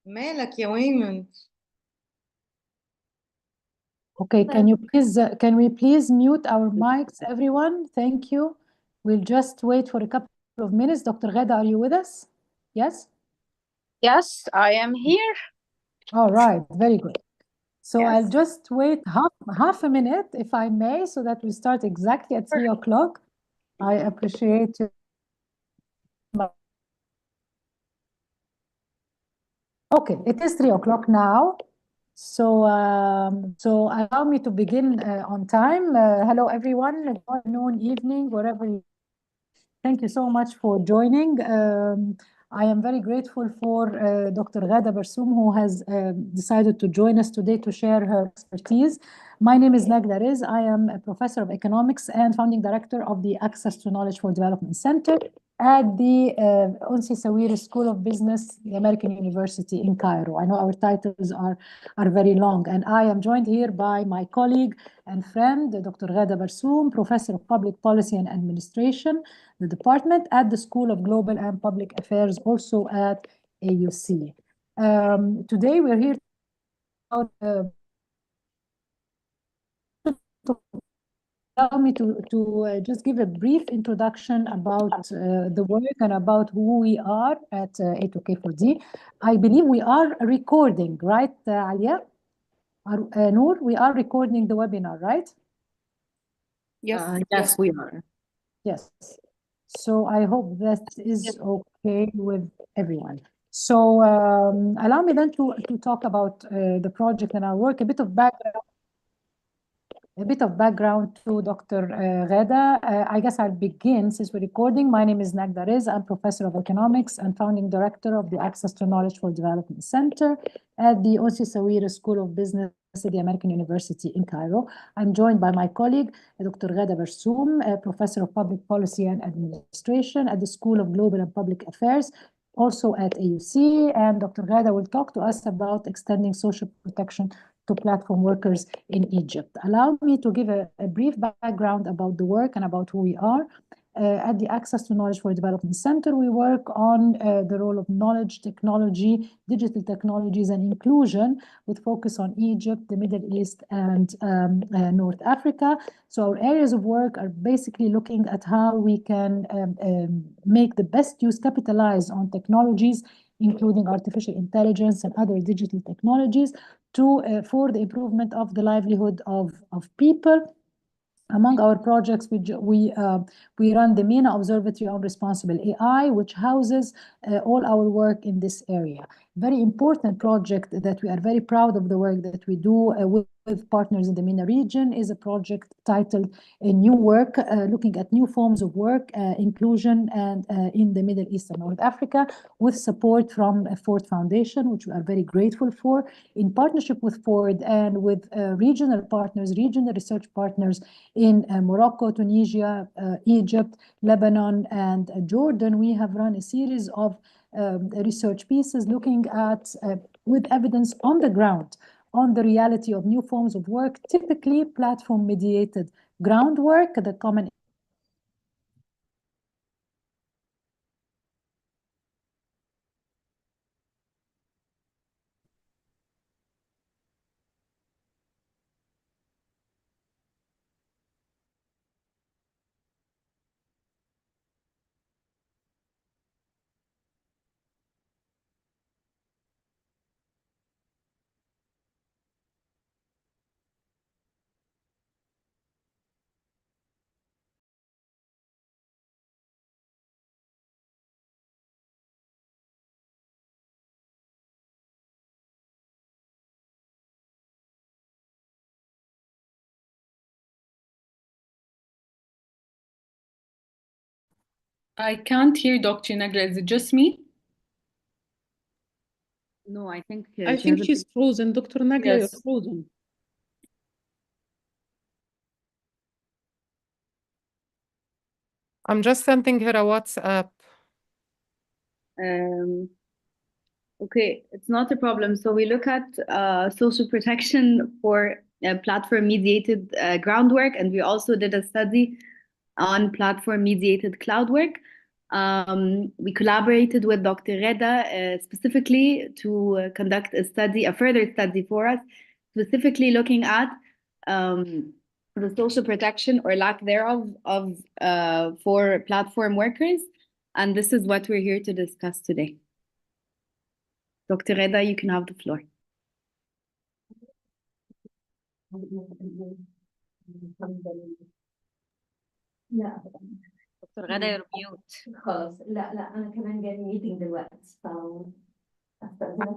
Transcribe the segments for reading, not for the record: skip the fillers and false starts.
مالك يا ويمن؟ Okay, can we please mute our mics, everyone? Thank you. We'll just wait for a couple of minutes. Dr. Ghada, are you with us? Yes? Yes, I am here. All right, very good. So I'll Yes. just wait half a minute, if I may, so that we start exactly at 3 o'clock. I appreciate you. Okay, it is 3 o'clock now. So allow me to begin on time. Hello, everyone. Good afternoon, evening, wherever you. Thank you so much for joining. I am very grateful for Dr. Ghada Barsoum, who has decided to join us today to share her expertise. My name is Ghada Barsoum. I am a professor of economics and founding director of the Access to Knowledge for Development Center at the Unsi Sawir School of Business, the American University in Cairo. I know our titles are very long, and I am joined here by my colleague and friend, Dr. Ghada Barsoum, professor of public policy and administration, the department at the School of Global and Public Affairs, also at AUC. Today we're here about allow me to just give a brief introduction about the work and about who we are at A2K4D. I believe we are recording, right, Alia? Noor, we are recording the webinar, right? Yes, we are. Yes. So I hope that is okay with everyone. So allow me then to talk about the project and our work, a bit of background to Dr. Ghada. I guess I'll begin since we're recording. My name is Ghada Barsoum. I'm professor of economics and founding director of the Access to Knowledge for Development Center at the Unsi Sawir School of Business at the American University in Cairo. I'm joined by my colleague, Dr. Ghada Barsoum, a professor of public policy and administration at the School of Global and Public Affairs, also at AUC. And Dr. Ghada will talk to us about extending social protection to platform workers in Egypt. Allow me to give a brief background about the work and about who we are. At the Access to Knowledge for Development Center, we work on the role of knowledge, technology, digital technologies, and inclusion with focus on Egypt, the Middle East, and North Africa. So our areas of work are basically looking at how we can make the best use, capitalize on technologies, including artificial intelligence and other digital technologies, for the improvement of the livelihood of people. Among our projects, we run the MENA Observatory on Responsible AI, which houses all our work in this area. Very important project that we are very proud of the work that we do with partners in the MENA region is a project titled New Work, looking at new forms of work, inclusion, and in the Middle East and North Africa, with support from Ford Foundation, which we are very grateful for, in partnership with Ford and with regional partners, regional research partners in Morocco, Tunisia, Egypt, Lebanon, and Jordan. We have run a series of research pieces looking at, with evidence on the ground, on the reality of new forms of work, typically platform-mediated groundwork, the common I can't hear Dr. Nagla. Is it just me? No, I think I think she's frozen. Dr. Nagla, Yes. you're frozen. I'm just sending her a WhatsApp. Okay, it's not a problem. So we look at social protection for platform-mediated groundwork, and we also did a study on platform-mediated cloud work. We collaborated with Dr. Ghada specifically to conduct a further study for us, specifically looking at the social protection or lack thereof for platform workers. And this is what we're here to discuss today. Dr. Ghada, you can have the floor. لا دكتور غادة you're mute. خلاص لا أنا كمان جاي ميتنج دلوقتي أستأذنك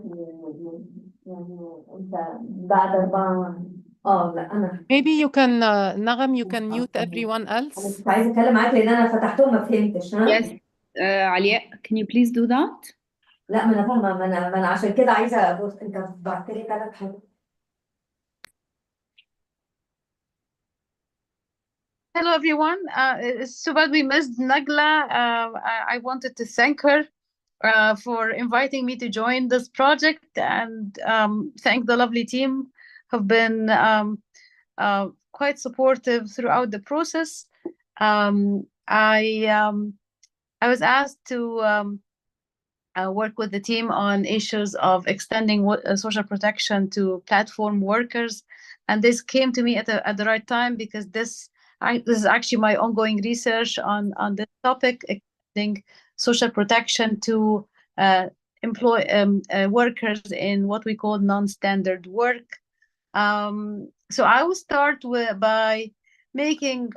يعني أنت بعد 4 لا أنا Maybe you can, Nagam, you can mute everyone أنا else. كنت عايزة أتكلم معاك لأن أنا فتحته ما فهمتش Yes, علياء, can you please do that? لا ما أنا فاهمة ما أنا عشان كده عايزة أبص أنت بعت لي 3 حاجات. Hello everyone. It's too bad we missed Nagla. I wanted to thank her for inviting me to join this project, and thank the lovely team who've been quite supportive throughout the process. I was asked to work with the team on issues of extending social protection to platform workers, and this came to me at the right time because this is actually my ongoing research on this topic, extending social protection to employ workers in what we call non-standard work. So I will start by making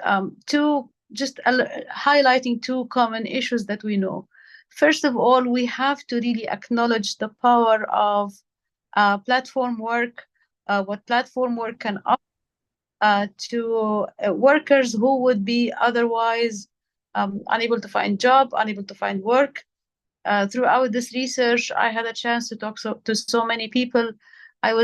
highlighting 2 common issues that we know. First of all, we have to really acknowledge the power of platform work, what platform work can offer to workers who would be otherwise unable to find job, unable to find work. Throughout this research, I had a chance to talk to so many people. One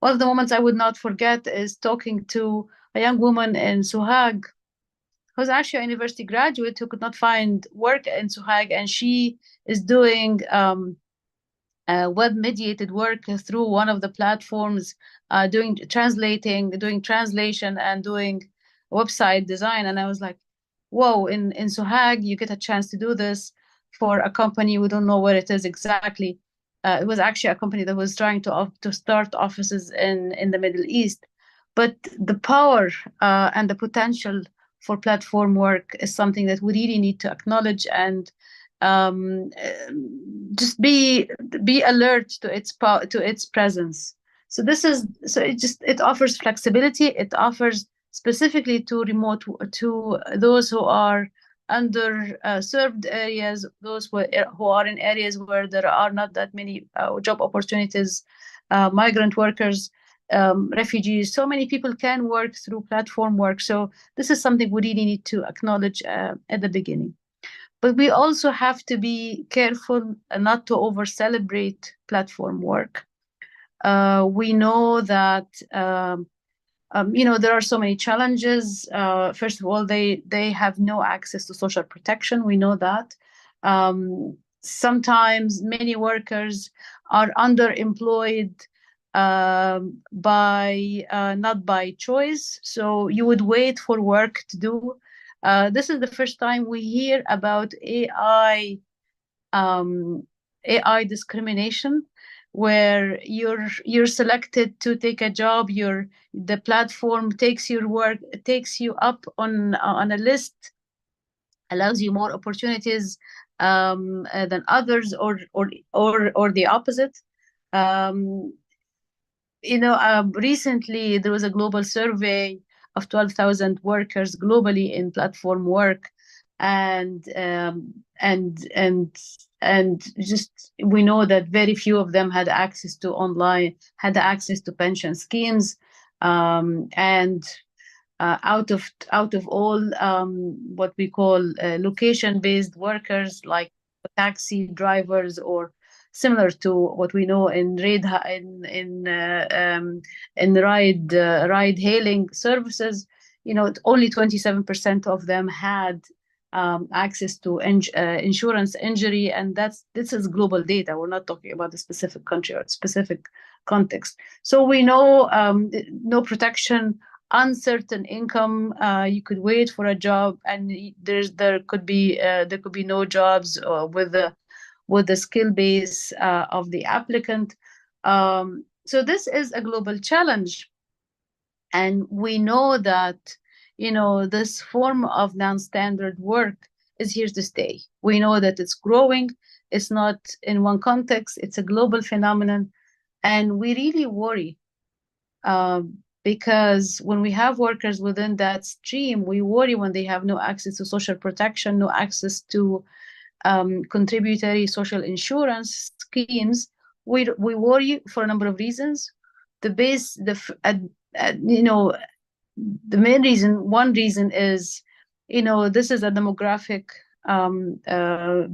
of the moments I would not forget is talking to a young woman in Sohag, who's actually a university graduate who could not find work in Sohag, and she is doing web-mediated work through one of the platforms, doing translation and doing website design. And I was like, whoa, in Sohag, you get a chance to do this for a company. We don't know where it is exactly. It was actually a company that was trying to start offices in the Middle East. But the power and the potential for platform work is something that we really need to acknowledge and just be alert to its presence. So it offers flexibility. It offers specifically to those who are under served areas, those who are in areas where there are not that many job opportunities, migrant workers, refugees. So many people can work through platform work. So this is something we really need to acknowledge at the beginning. But we also have to be careful not to over-celebrate platform work. We know that there are so many challenges. First of all, they have no access to social protection. We know that. Sometimes many workers are underemployed not by choice. So you would wait for work to do. This is the first time we hear about AI discrimination, where you're selected to take a job. The platform takes your work, takes you up on a list, allows you more opportunities than others, or the opposite. Recently there was a global survey of 12,000 workers globally in platform work, and just we know that very few of them had access to pension schemes, and out of all what we call location-based workers, like taxi drivers or similar to what we know in ride-hailing services, only 27% of them had access to insurance injury, and this is global data. We're not talking about a specific country or a specific context. So we know no protection uncertain income. You could wait for a job, and there could be no jobs with the skill base of the applicant. So this is a global challenge, and we know that this form of non-standard work is here to stay. We know that it's growing. It's not in one context. It's a global phenomenon, and we really worry. Because when we have workers within that stream, we worry when they have no access to social protection, no access to contributory social insurance schemes. We worry for a number of reasons. The main reason, one reason is, this is a demographic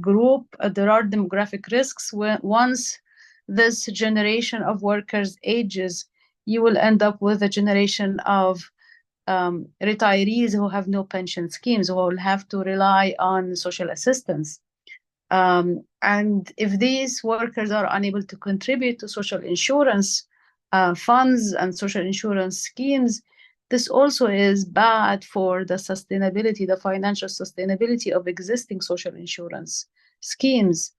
group. There are demographic risks. Once this generation of workers ages, you will end up with a generation of retirees who have no pension schemes, who will have to rely on social assistance. And if these workers are unable to contribute to social insurance funds and social insurance schemes, this also is bad for the sustainability, the financial sustainability of existing social insurance schemes.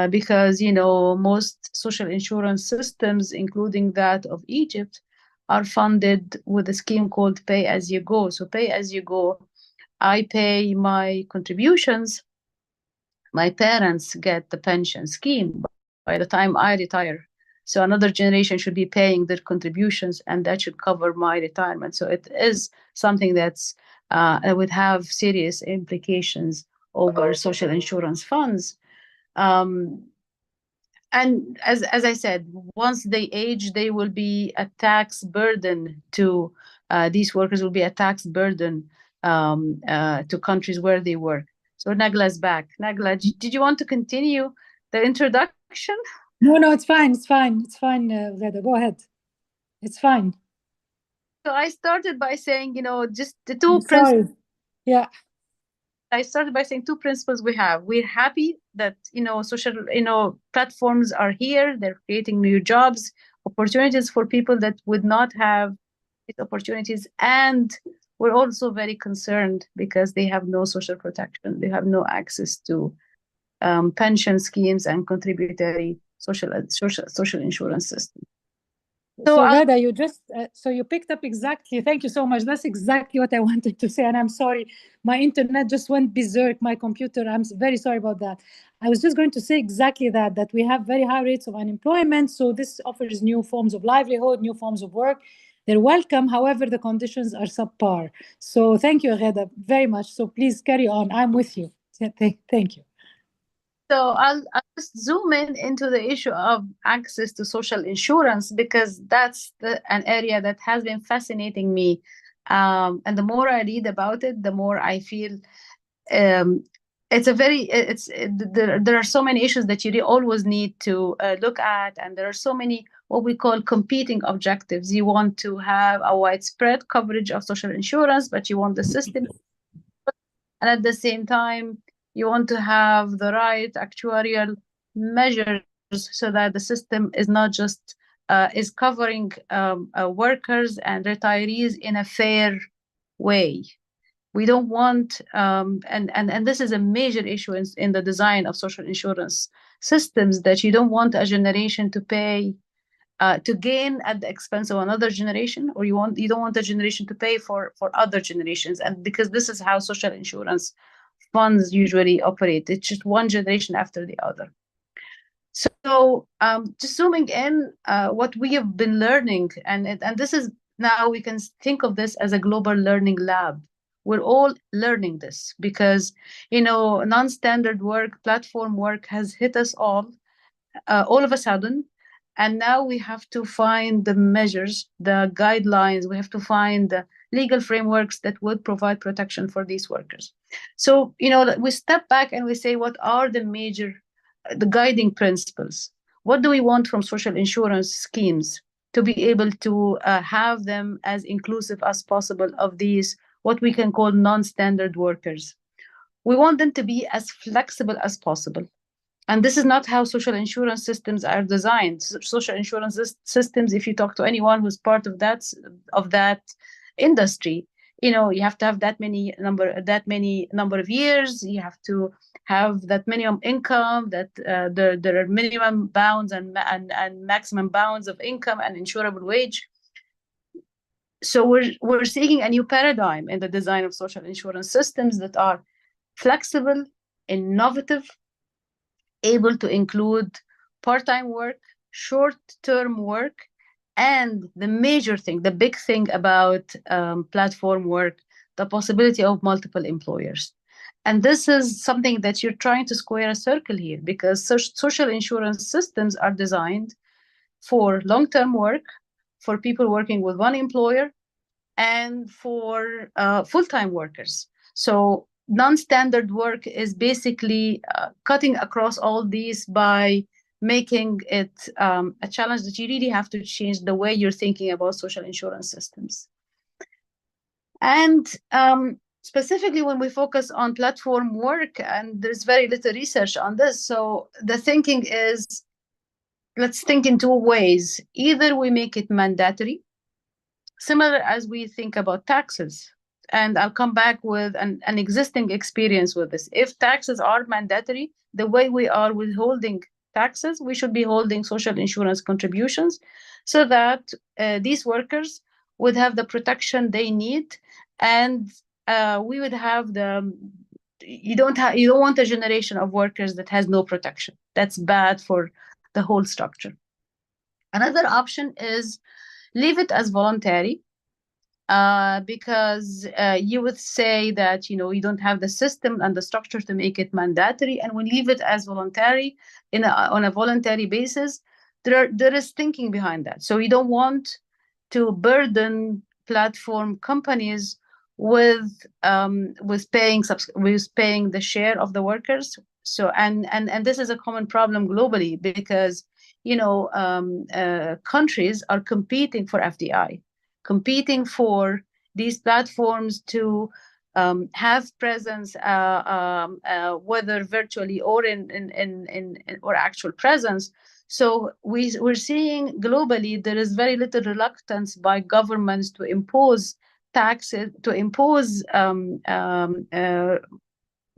Because most social insurance systems, including that of Egypt, are funded with a scheme called pay as you go. So pay as you go, I pay my contributions, my parents get the pension scheme by the time I retire. So another generation should be paying their contributions, and that should cover my retirement. So it is something that's would have serious implications over social insurance funds. And as I said, once they age, they will be a tax burden to these workers will be a tax burden to countries where they work. So Nagla's back. Nagla, did you want to continue the introduction? No, it's fine. It's fine. It's fine, Ghada. Go ahead. It's fine. So I started by saying, just the two principles. Yeah. I started by saying two principles we have. We're happy that, social, platforms are here. They're creating new jobs, opportunities for people that would not have these opportunities. And we're also very concerned because they have no social protection. They have no access to pension schemes and contributory social insurance system. So Ghada, you just so you picked up exactly. Thank you so much. That's exactly what I wanted to say, and I'm sorry, my internet just went berserk. My computer. I'm very sorry about that. I was just going to say exactly that we have very high rates of unemployment. So this offers new forms of livelihood, new forms of work. They're welcome. However, the conditions are subpar. So thank you, Ghada, very much. So please carry on. I'm with you. Thank you. So I'll just zoom into the issue of access to social insurance, because that's an area that has been fascinating me. And the more I read about it, the more I feel there are so many issues that you always need to look at, and there are so many what we call competing objectives. You want to have a widespread coverage of social insurance, but you want the system, and at the same time, you want to have the right actuarial measures so that the system is not just is covering workers and retirees in a fair way. We don't want, and this is a major issue in the design of social insurance systems, that you don't want a generation to pay to gain at the expense of another generation, or you don't want a generation to pay for other generations. And because this is how social insurance funds usually operate, it's just one generation after the other. So just zooming in, what we have been learning, and this is now we can think of this as a global learning lab. We're all learning this because non-standard work, platform work has hit us all of a sudden. And now we have to find the measures, the guidelines, we have to find the legal frameworks that would provide protection for these workers. So, we step back and we say, what are the guiding principles? What do we want from social insurance schemes to be able to have them as inclusive as possible of these, what we can call non-standard workers? We want them to be as flexible as possible. And this is not how social insurance systems are designed. Social insurance systems, if you talk to anyone who's part of that industry, you know, you have to have that many number of years, you have to have that minimum income, that there are minimum bounds and maximum bounds of income and insurable wage. So we're seeking a new paradigm in the design of social insurance systems that are flexible, innovative, able to include part-time work, short-term work, and the major thing, the big thing about platform work, the possibility of multiple employers. And this is something that you're trying to square a circle here, because social insurance systems are designed for long-term work, for people working with one employer, and for full-time workers. So non-standard work is basically cutting across all these by making it a challenge that you really have to change the way you're thinking about social insurance systems. And specifically when we focus on platform work, and there's very little research on this, so the thinking is, let's think in two ways. Either we make it mandatory, similar as we think about taxes. And I'll come back with an existing experience with this. If taxes are mandatory, the way we are withholding taxes, we should be holding social insurance contributions so that these workers would have the protection they need, and we would have you don't want a generation of workers that has no protection. That's bad for the whole structure. Another option is leave it as voluntary, because you would say that, you know, you don't have the system and the structure to make it mandatory, and when you leave it as voluntary on a voluntary basis, there is thinking behind that. So you don't want to burden platform companies with paying the share of the workers. So and this is a common problem globally, because, you know, countries are competing for FDI, competing for these platforms to have presence, whether virtually or in or actual presence. So we're seeing globally there is very little reluctance by governments to impose taxes, to impose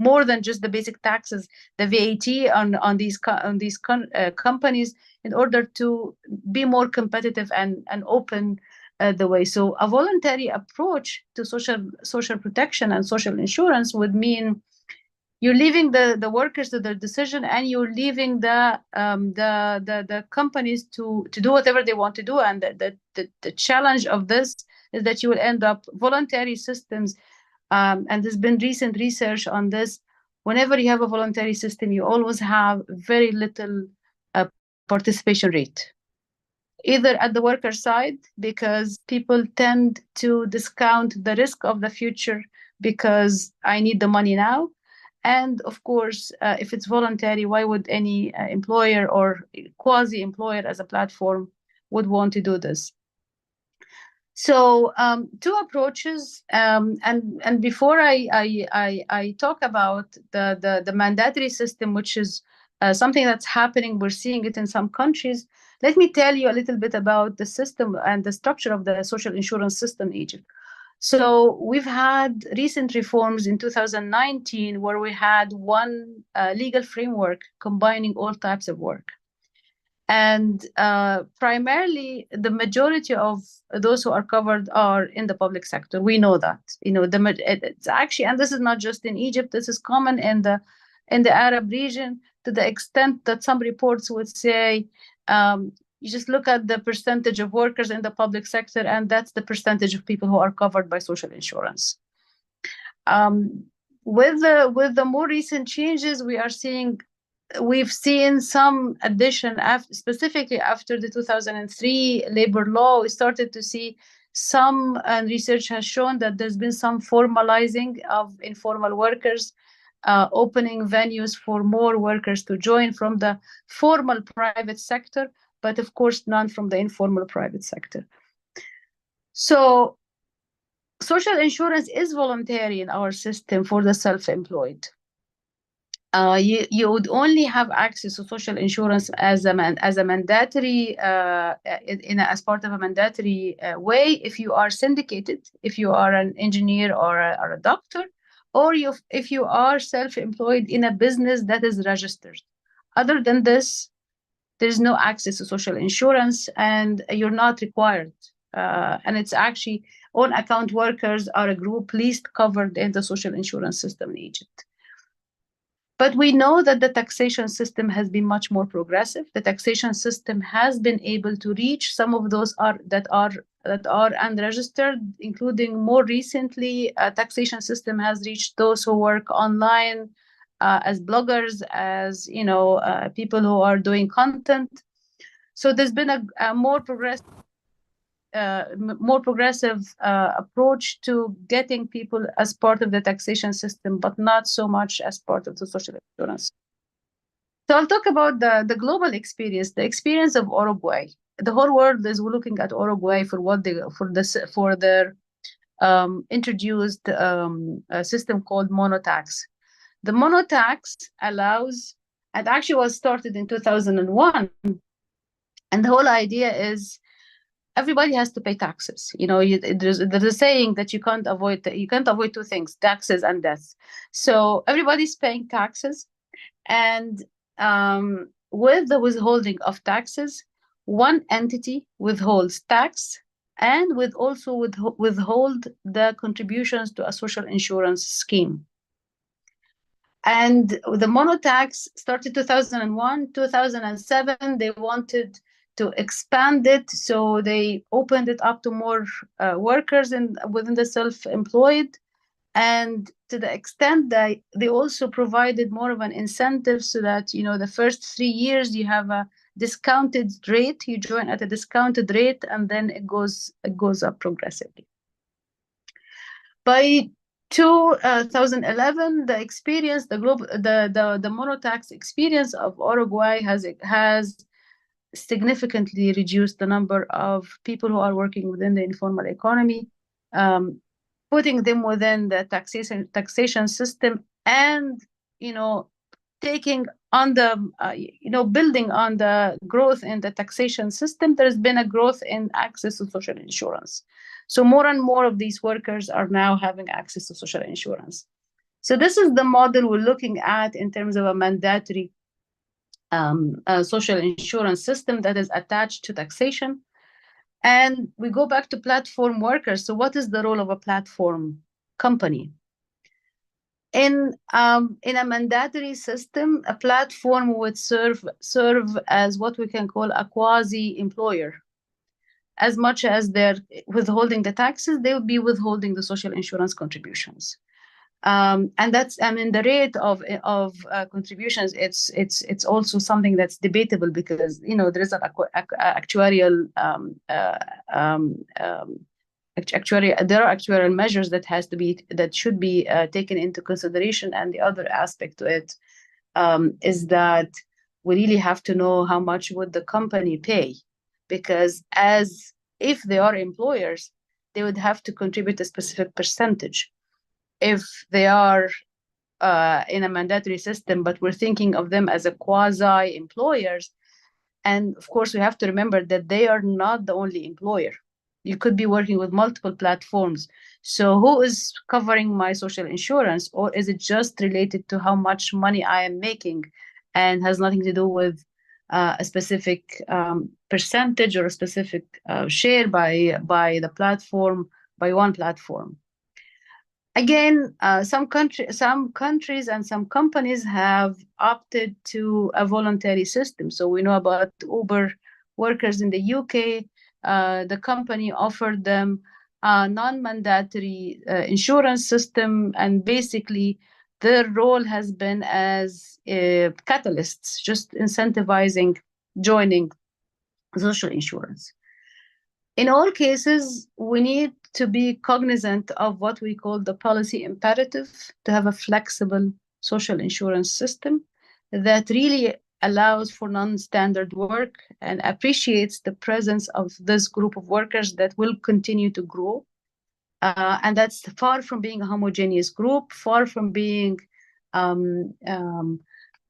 more than just the basic taxes, the VAT on these companies, in order to be more competitive and open the way. So a voluntary approach to social protection and social insurance would mean you're leaving the workers to their decision, and you're leaving the companies to do whatever they want to do. And the challenge of this is that you will end up voluntary systems. And there's been recent research on this. Whenever you have a voluntary system, you always have very little participation rate, either at the worker side, because people tend to discount the risk of the future because I need the money now. And of course, if it's voluntary, why would any employer or quasi-employer as a platform would want to do this? So two approaches, and before I talk about the mandatory system, which is something that's happening, we're seeing it in some countries. Let me tell you a little bit about the system and the structure of the social insurance system in Egypt. So we've had recent reforms in 2019 where we had one legal framework combining all types of work. And primarily, the majority of those who are covered are in the public sector. We know that, you know, it's actually, and this is not just in Egypt, this is common in the Arab region, to the extent that some reports would say, you just look at the percentage of workers in the public sector, and that's the percentage of people who are covered by social insurance. With the more recent changes, we've seen some addition, specifically after the 2003 labor law. We started to see some, and research has shown that there's been some formalizing of informal workers, opening venues for more workers to join from the formal private sector, but of course none from the informal private sector. So social insurance is voluntary in our system for the self-employed. you would only have access to social insurance as a mandatory as part of a mandatory way if you are syndicated, if you are an engineer or a doctor, or if you are self-employed in a business that is registered. Other than this, there's no access to social insurance, and you're not required. And it's actually own account workers are a group least covered in the social insurance system in Egypt. But we know that the taxation system has been much more progressive. The taxation system has been able to reach some of those that are unregistered, including more recently, taxation system has reached those who work online as bloggers, as people who are doing content. So there's been a more progressive approach to getting people as part of the taxation system, but not so much as part of the social insurance. So I'll talk about the global experience, the experience of Uruguay. The whole world is looking at Uruguay for their introduced a system called monotax. The monotax allows, and actually was started in 2001, and the whole idea is everybody has to pay taxes. There's a saying that you can't avoid two things: taxes and death. So everybody's paying taxes, and with the withholding of taxes, one entity withholds tax and also withhold the contributions to a social insurance scheme. And the monotax started 2001, 2007. They wanted to expand it, so they opened it up to more workers within the self-employed, and to the extent that they also provided more of an incentive, so that the first 3 years you have a discounted rate, you join at a discounted rate, and then it goes up progressively. By 2011, the experience, the monotax experience of Uruguay has significantly reduced the number of people who are working within the informal economy, putting them within the taxation system, and taking on the building on the growth in the taxation system. There's been a growth in access to social insurance. So more and more of these workers are now having access to social insurance. So this is the model we're looking at in terms of a mandatory social insurance system that is attached to taxation. And we go back to platform workers. So what is the role of a platform company? In a mandatory system, a platform would serve as what we can call a quasi-employer. As much as they're withholding the taxes, they will be withholding the social insurance contributions. And that's, the rate of contributions, it's also something that's debatable, because there is an actuarial there are actuarial measures that should be taken into consideration. And the other aspect to it is that we really have to know how much would the company pay, because as if they are employers, they would have to contribute a specific percentage. If they are in a mandatory system, but we're thinking of them as a quasi-employers, and of course we have to remember that they are not the only employer. You could be working with multiple platforms. So who is covering my social insurance, or is it just related to how much money I am making, and has nothing to do with a specific percentage or a specific share by the platform, by one platform? Again, some countries and some companies have opted to a voluntary system. So we know about Uber workers in the UK. The company offered them a non-mandatory insurance system, and basically their role has been as catalysts, just incentivizing joining social insurance. In all cases, we need to be cognizant of what we call the policy imperative, to have a flexible social insurance system that really allows for non-standard work and appreciates the presence of this group of workers that will continue to grow. And that's far from being a homogeneous group, far from being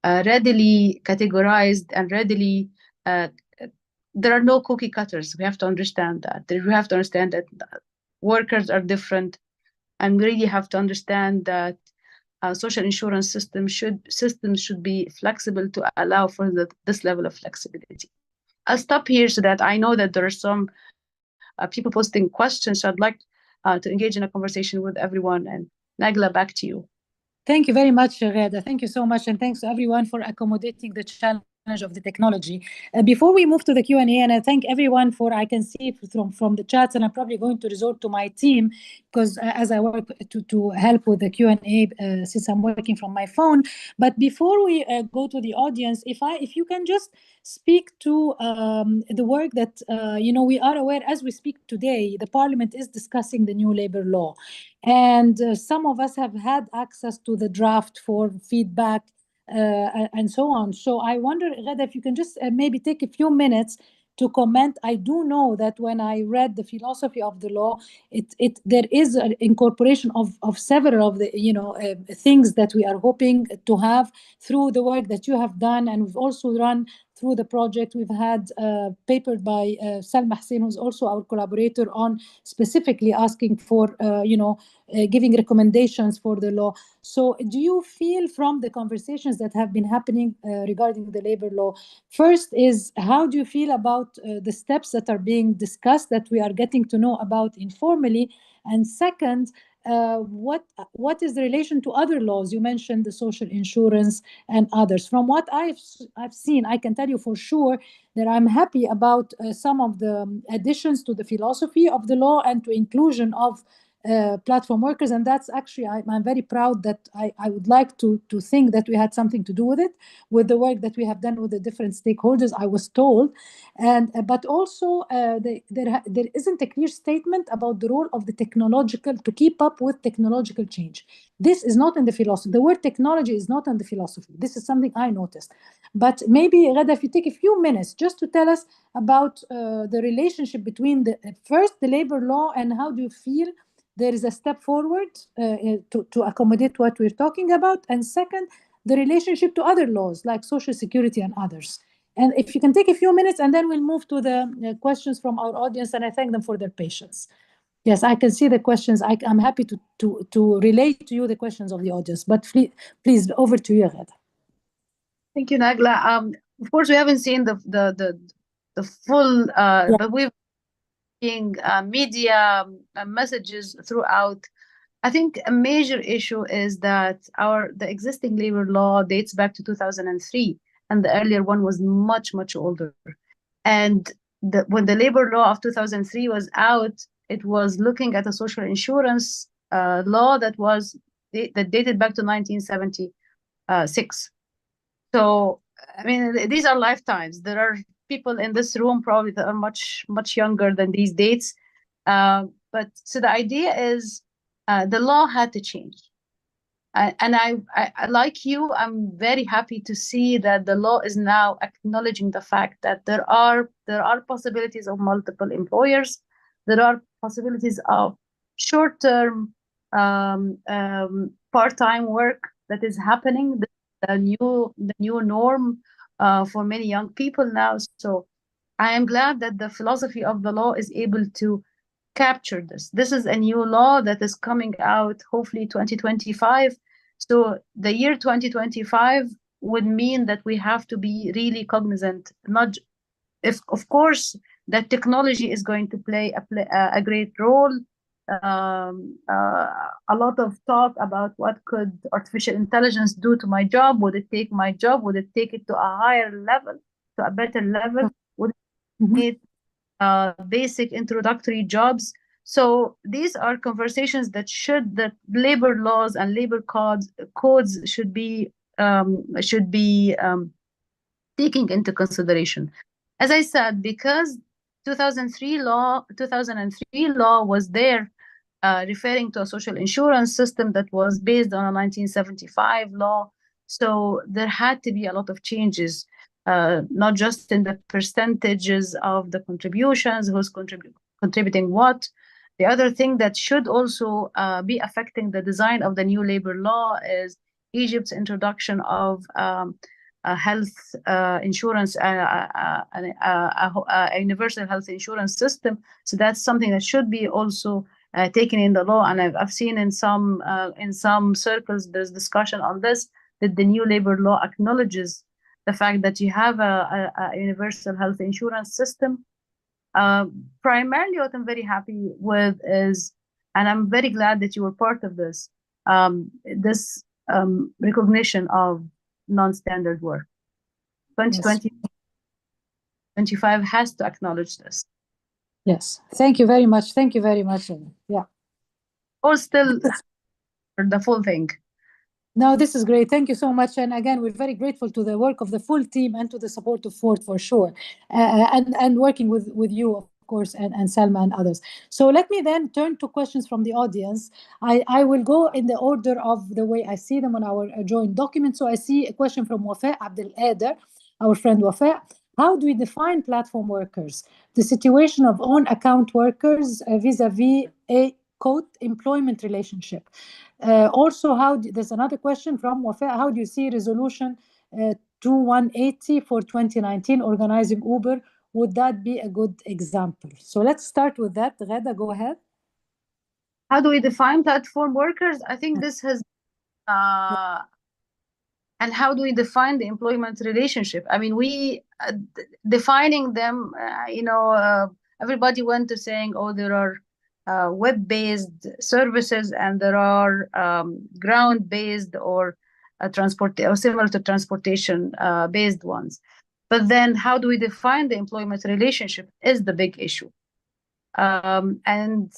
readily categorized and readily, there are no cookie cutters. We have to understand that. We have to understand that workers are different, and we really have to understand that social insurance systems should be flexible to allow for this level of flexibility. I'll stop here so that I know that there are some people posting questions, so I'd like to engage in a conversation with everyone. And Nagla, back to you. Thank you very much, Ghada. Thank you so much, and thanks to everyone for accommodating the challenge of the technology. Before we move to the Q&A, and I thank everyone for, I can see from the chats, and I'm probably going to resort to my team, because as I work to help with the Q&A, since I'm working from my phone. But before we go to the audience, if you can just speak to the work that, we are aware as we speak today, the Parliament is discussing the new labor law. And some of us have had access to the draft for feedback and so on. So I wonder, Ghada, if you can just maybe take a few minutes to comment. I do know that when I read the philosophy of the law, there is an incorporation of several of the things that we are hoping to have through the work that you have done, and we've also run through the project. We've had papered by Salma Hussein, who's also our collaborator, on specifically asking for giving recommendations for the law. So do you feel from the conversations that have been happening regarding the labor law, first is, how do you feel about the steps that are being discussed that we are getting to know about informally? And second, what is the relation to other laws? You mentioned the social insurance and others. From what I've seen, I can tell you for sure that I'm happy about some of the additions to the philosophy of the law and to inclusion of platform workers, and that's actually, I'm very proud that I would like to think that we had something to do with it, with the work that we have done with the different stakeholders, I was told. And but also there isn't a clear statement about the role of the technological, to keep up with technological change. This is not in the philosophy. The word technology is not in the philosophy. This is something I noticed. But maybe, Ghada, if you take a few minutes just to tell us about the relationship between first the labor law, and how do you feel there is a step forward to accommodate what we're talking about, and second, the relationship to other laws like Social Security and others. And if you can take a few minutes, and then we'll move to the questions from our audience, and I thank them for their patience. Yes, I can see the questions. I'm happy to relate to you the questions of the audience, but please over to you, Ghada. Thank you, Nagla. Of course, we haven't seen the full, but we've seen media messages throughout. I think a major issue is that the existing labor law dates back to 2003, and the earlier one was much, much older. And when the labor law of 2003 was out, it was looking at a social insurance law that dated back to 1976. So, I mean, these are lifetimes. There are people in this room probably that are much, much younger than these dates. But so the idea is the law had to change. And I like you, I'm very happy to see that the law is now acknowledging the fact that there are possibilities of multiple employers. There are possibilities of short-term part-time work that is happening. The new norm for many young people now. So I am glad that the philosophy of the law is able to capture this. This is a new law that is coming out, hopefully 2025. So the year 2025 would mean that we have to be really cognizant, of course, that technology is going to play a great role. A lot of talk about what could artificial intelligence do to my job. Would it take my job? Would it take it to a higher level, to a better level? Would it need basic introductory jobs? So these are conversations that labor laws and labor codes should be taking into consideration. As I said, because 2003 law was there, referring to a social insurance system that was based on a 1975 law. So there had to be a lot of changes, not just in the percentages of the contributions, who's contributing what. The other thing that should also be affecting the design of the new labor law is Egypt's introduction of a health insurance, a universal health insurance system. So that's something that should be also taken in the law. And I've seen in some circles there's discussion on this, that the new labor law acknowledges the fact that you have a universal health insurance system. Primarily, what I'm very happy with is, and I'm very glad that you were part of this, this recognition of non-standard work. 2025 has to acknowledge this. Yes, thank you very much. Thank you very much. Yeah. Or still the full thing. No, this is great. Thank you so much. And again, we're very grateful to the work of the full team and to the support of Ford for sure, and working with you, of course, and Salma and others. So let me then turn to questions from the audience. I will go in the order of the way I see them on our joint document. So I see a question from Wafa Abdel Ader, our friend Wafa. How do we define platform workers? The situation of own account workers vis-a-vis a quote employment relationship. Also, there's another question from Wafa. How do you see resolution 2180 for 2019 organizing Uber? Would that be a good example? So let's start with that. Ghada, go ahead. How do we define platform workers? I think this has, and how do we define the employment relationship? I mean, we defining them, everybody went to saying, oh, there are web-based services and there are ground-based or similar to transportation based ones. But then how do we define the employment relationship is the big issue. And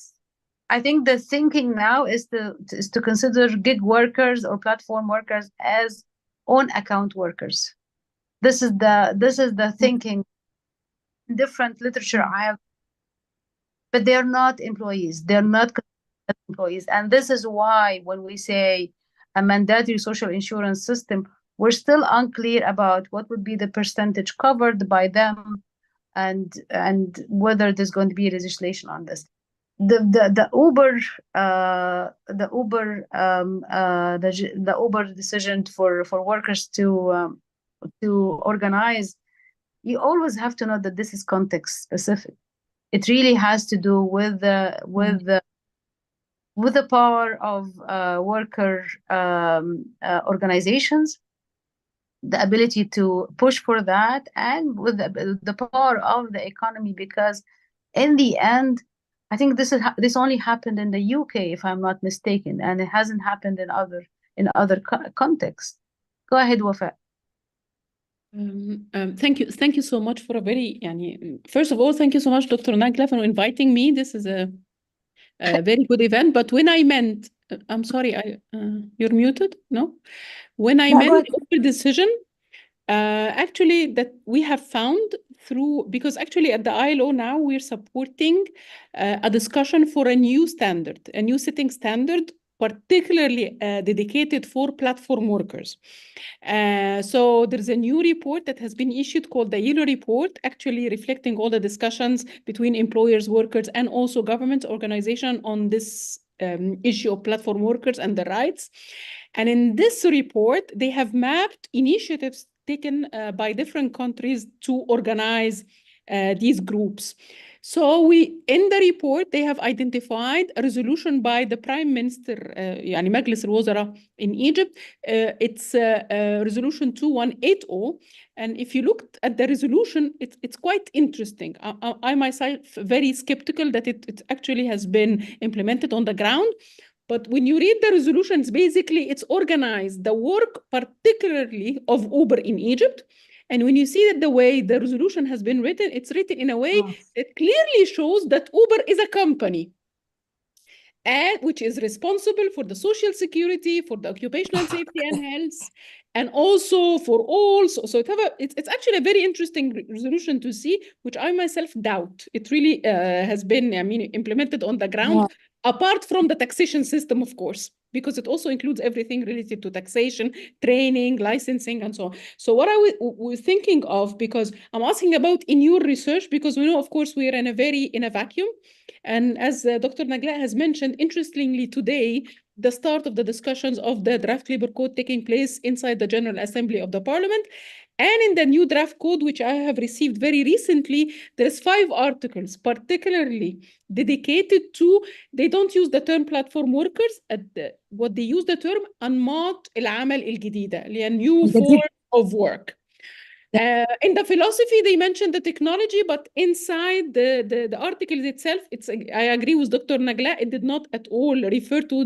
I think the thinking now is to consider gig workers or platform workers as own account workers. This is the thinking. Different literature I have, but they're not employees. They're not employees. And this is why when we say a mandatory social insurance system, we're still unclear about what would be the percentage covered by them and whether there's going to be legislation on this. The Uber decision for workers to organize, you always have to know that this is context specific. It really has to do with the power of worker organizations, the ability to push for that, and with the power of the economy. Because in the end, I think this only happened in the UK, if I'm not mistaken, and it hasn't happened in other contexts. Go ahead, Wafa. Thank you so much for a very, first of all, thank you so much, Dr. Nagla, for inviting me. This is a very good event. But when I meant, I'm sorry, you're muted, no? When I meant the decision, actually that we have found through, because actually at the ILO now we're supporting a discussion for a new standard, a new setting standard, particularly dedicated for platform workers. So there's a new report that has been issued called the Yellow Report, actually reflecting all the discussions between employers, workers, and also government organization on this issue of platform workers and the rights. And in this report, they have mapped initiatives taken by different countries to organize these groups. So in the report, they have identified a resolution by the Prime Minister, Majlis al-Wazara in Egypt. It's resolution 2180. And if you look at the resolution, it's quite interesting. I myself very skeptical that it actually has been implemented on the ground. But when you read the resolutions, basically it's organized the work particularly of Uber in Egypt. And when you see that the way the resolution has been written, it's written in a way that clearly shows that Uber is a company, and which is responsible for the social security, for the occupational safety and health, and also for all. So it's actually a very interesting resolution to see, which I myself doubt it really has been, implemented on the ground. Apart from the taxation system, of course, because it also includes everything related to taxation, training, licensing, and so on. So what we're thinking of, because I'm asking about in your research, because we know, of course, we are in a vacuum. And as Dr. Nagla has mentioned, interestingly, today, the start of the discussions of the draft labor code taking place inside the General Assembly of the Parliament. And in the new draft code, which I have received very recently, there's 5 articles particularly dedicated to, they don't use the term platform workers, what they use the term أنماط العمل الجديدة, a new form of work. In the philosophy, they mentioned the technology, but inside the article itself, I agree with Dr. Nagla, it did not at all refer to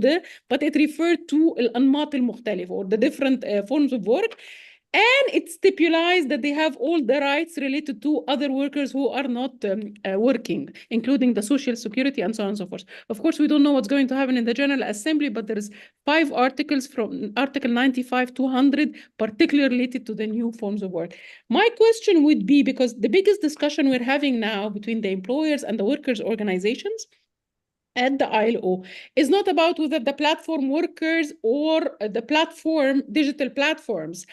but it referred to الأنماط المختلفة, or the different forms of work. And it stipulates that they have all the rights related to other workers who are not working, including the social security and so on and so forth. Of course, we don't know what's going to happen in the General Assembly, but there is 5 articles from Article 95 to 100, particularly related to the new forms of work. My question would be, because the biggest discussion we're having now between the employers and the workers' organizations at the ILO is not about whether the platform workers or the digital platforms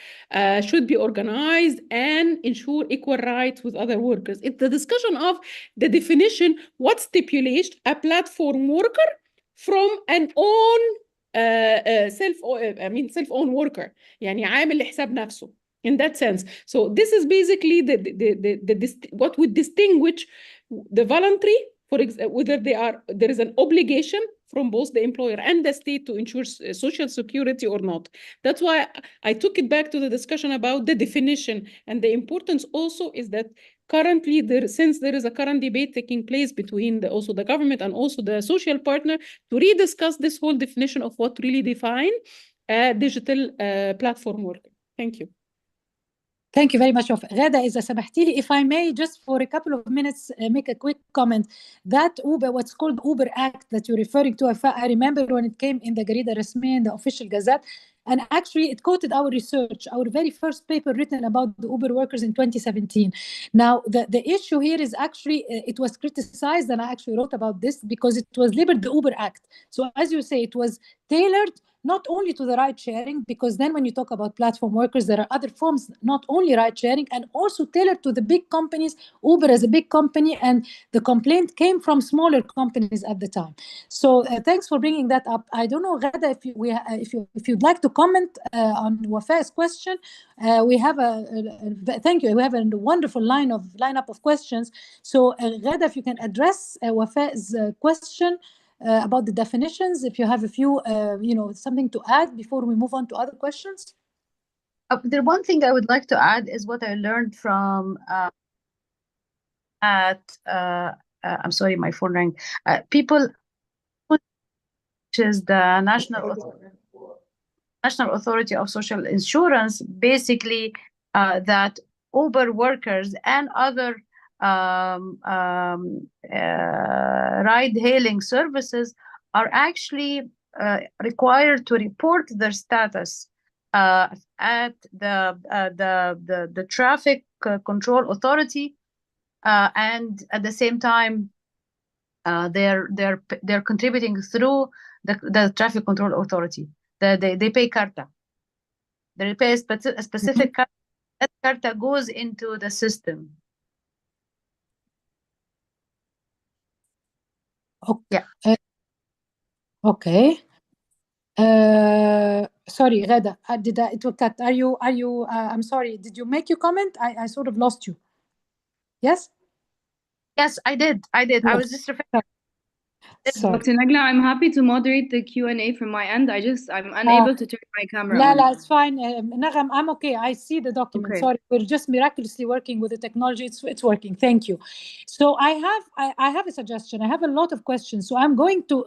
should be organized and ensure equal rights with other workers. It's the discussion of the definition, what stipulates a platform worker from an own self-owned worker, يعني عامل لحساب نفسه. In that sense. So this is basically what would distinguish the voluntary, whether there is an obligation from both the employer and the state to ensure social security or not. That's why I took it back to the discussion about the definition. And the importance also is that currently, since there is a current debate taking place between also the government and also the social partner, to rediscuss this whole definition of what really define a digital platform worker. Thank you. Thank you very much, Ghada. إذا سمحتي لي, if I may, just for a couple of minutes, make a quick comment. That what's called Uber Act that you're referring to, I remember when it came in the Ghada Barsoum, in the official Gazette, and actually it quoted our research, our very first paper written about the Uber workers in 2017. Now, the issue here is actually, it was criticized, and I actually wrote about this because it was labeled the Uber Act. So as you say, it was tailored not only to the ride sharing, because then when you talk about platform workers, there are other forms, not only ride sharing, and also tailored to the big companies, Uber as a big company, and the complaint came from smaller companies at the time. So thanks for bringing that up. I don't know, Ghada, if you'd like to comment on Wafa's question. We have thank you. We have a wonderful lineup of questions. So Ghada, if you can address Wafa's question about the definitions, if you have a few, something to add before we move on to other questions. The one thing I would like to add is what I learned from I'm sorry, my phone rang. People, which is the National Authority of Social Insurance, basically that Uber workers and other ride-hailing services are actually required to report their status at the traffic control authority, and at the same time they're contributing through the traffic control authority. They pay carta. They pay a specific carta. That carta goes into the system. Okay. Yeah. Okay. Sorry, Ghada, it was cut. Are you? I'm sorry. Did you make your comment? I sort of lost you. Yes. Yes, I did. Yes. I was just referring. Dr. Nagla, I'm happy to moderate the Q&A from my end. I'm unable to turn my camera on. No, it's fine. Nagham, I'm okay. I see the document. Okay. Sorry, we're just miraculously working with the technology. It's working. Thank you. So I have a suggestion. I have a lot of questions. So I'm going to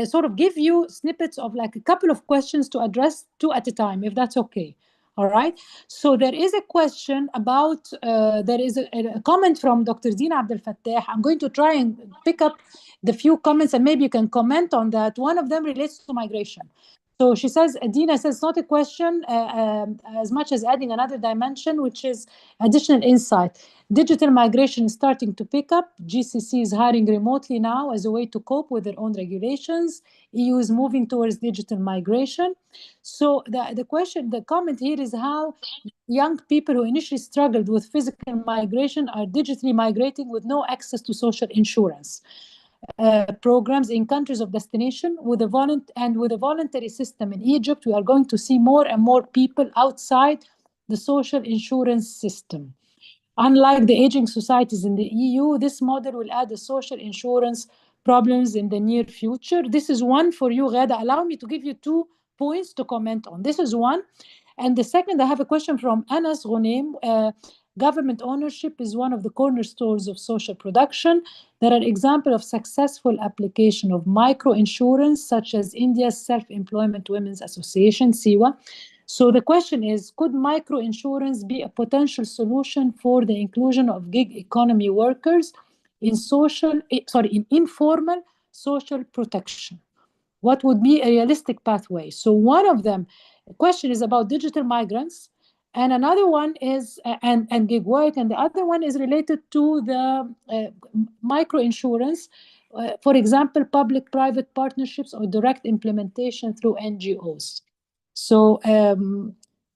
sort of give you snippets of like a couple of questions to address 2 at a time, if that's okay. All right. So there is a question about, there is a comment from Dr. Zina Abdel Fattah. I'm going to try and pick up the few comments and maybe you can comment on that. One of them relates to migration. So she says, Dina says, not a question as much as adding another dimension, which is additional insight. Digital migration is starting to pick up. GCC is hiring remotely now as a way to cope with their own regulations. EU is moving towards digital migration. So the comment here is how young people who initially struggled with physical migration are digitally migrating with no access to social insurance. programs in countries of destination with a voluntary system in Egypt. We are going to see more and more people outside the social insurance system. Unlike the aging societies in the EU, this model will add the social insurance problems in the near future. This is one for you, Ghada. Allow me to give you 2 points to comment on. This is one. And the second, I have a question from Anas Ghunaim. Government ownership is one of the cornerstones of social production. There are examples of successful application of microinsurance, such as India's Self-Employment Women's Association, SIWA. So the question is, could microinsurance be a potential solution for the inclusion of gig economy workers in informal social protection? What would be a realistic pathway? So one of them, the question is about digital migrants, and another one is and gig work, and the other one is related to the microinsurance, for example, public-private partnerships or direct implementation through NGOs. So,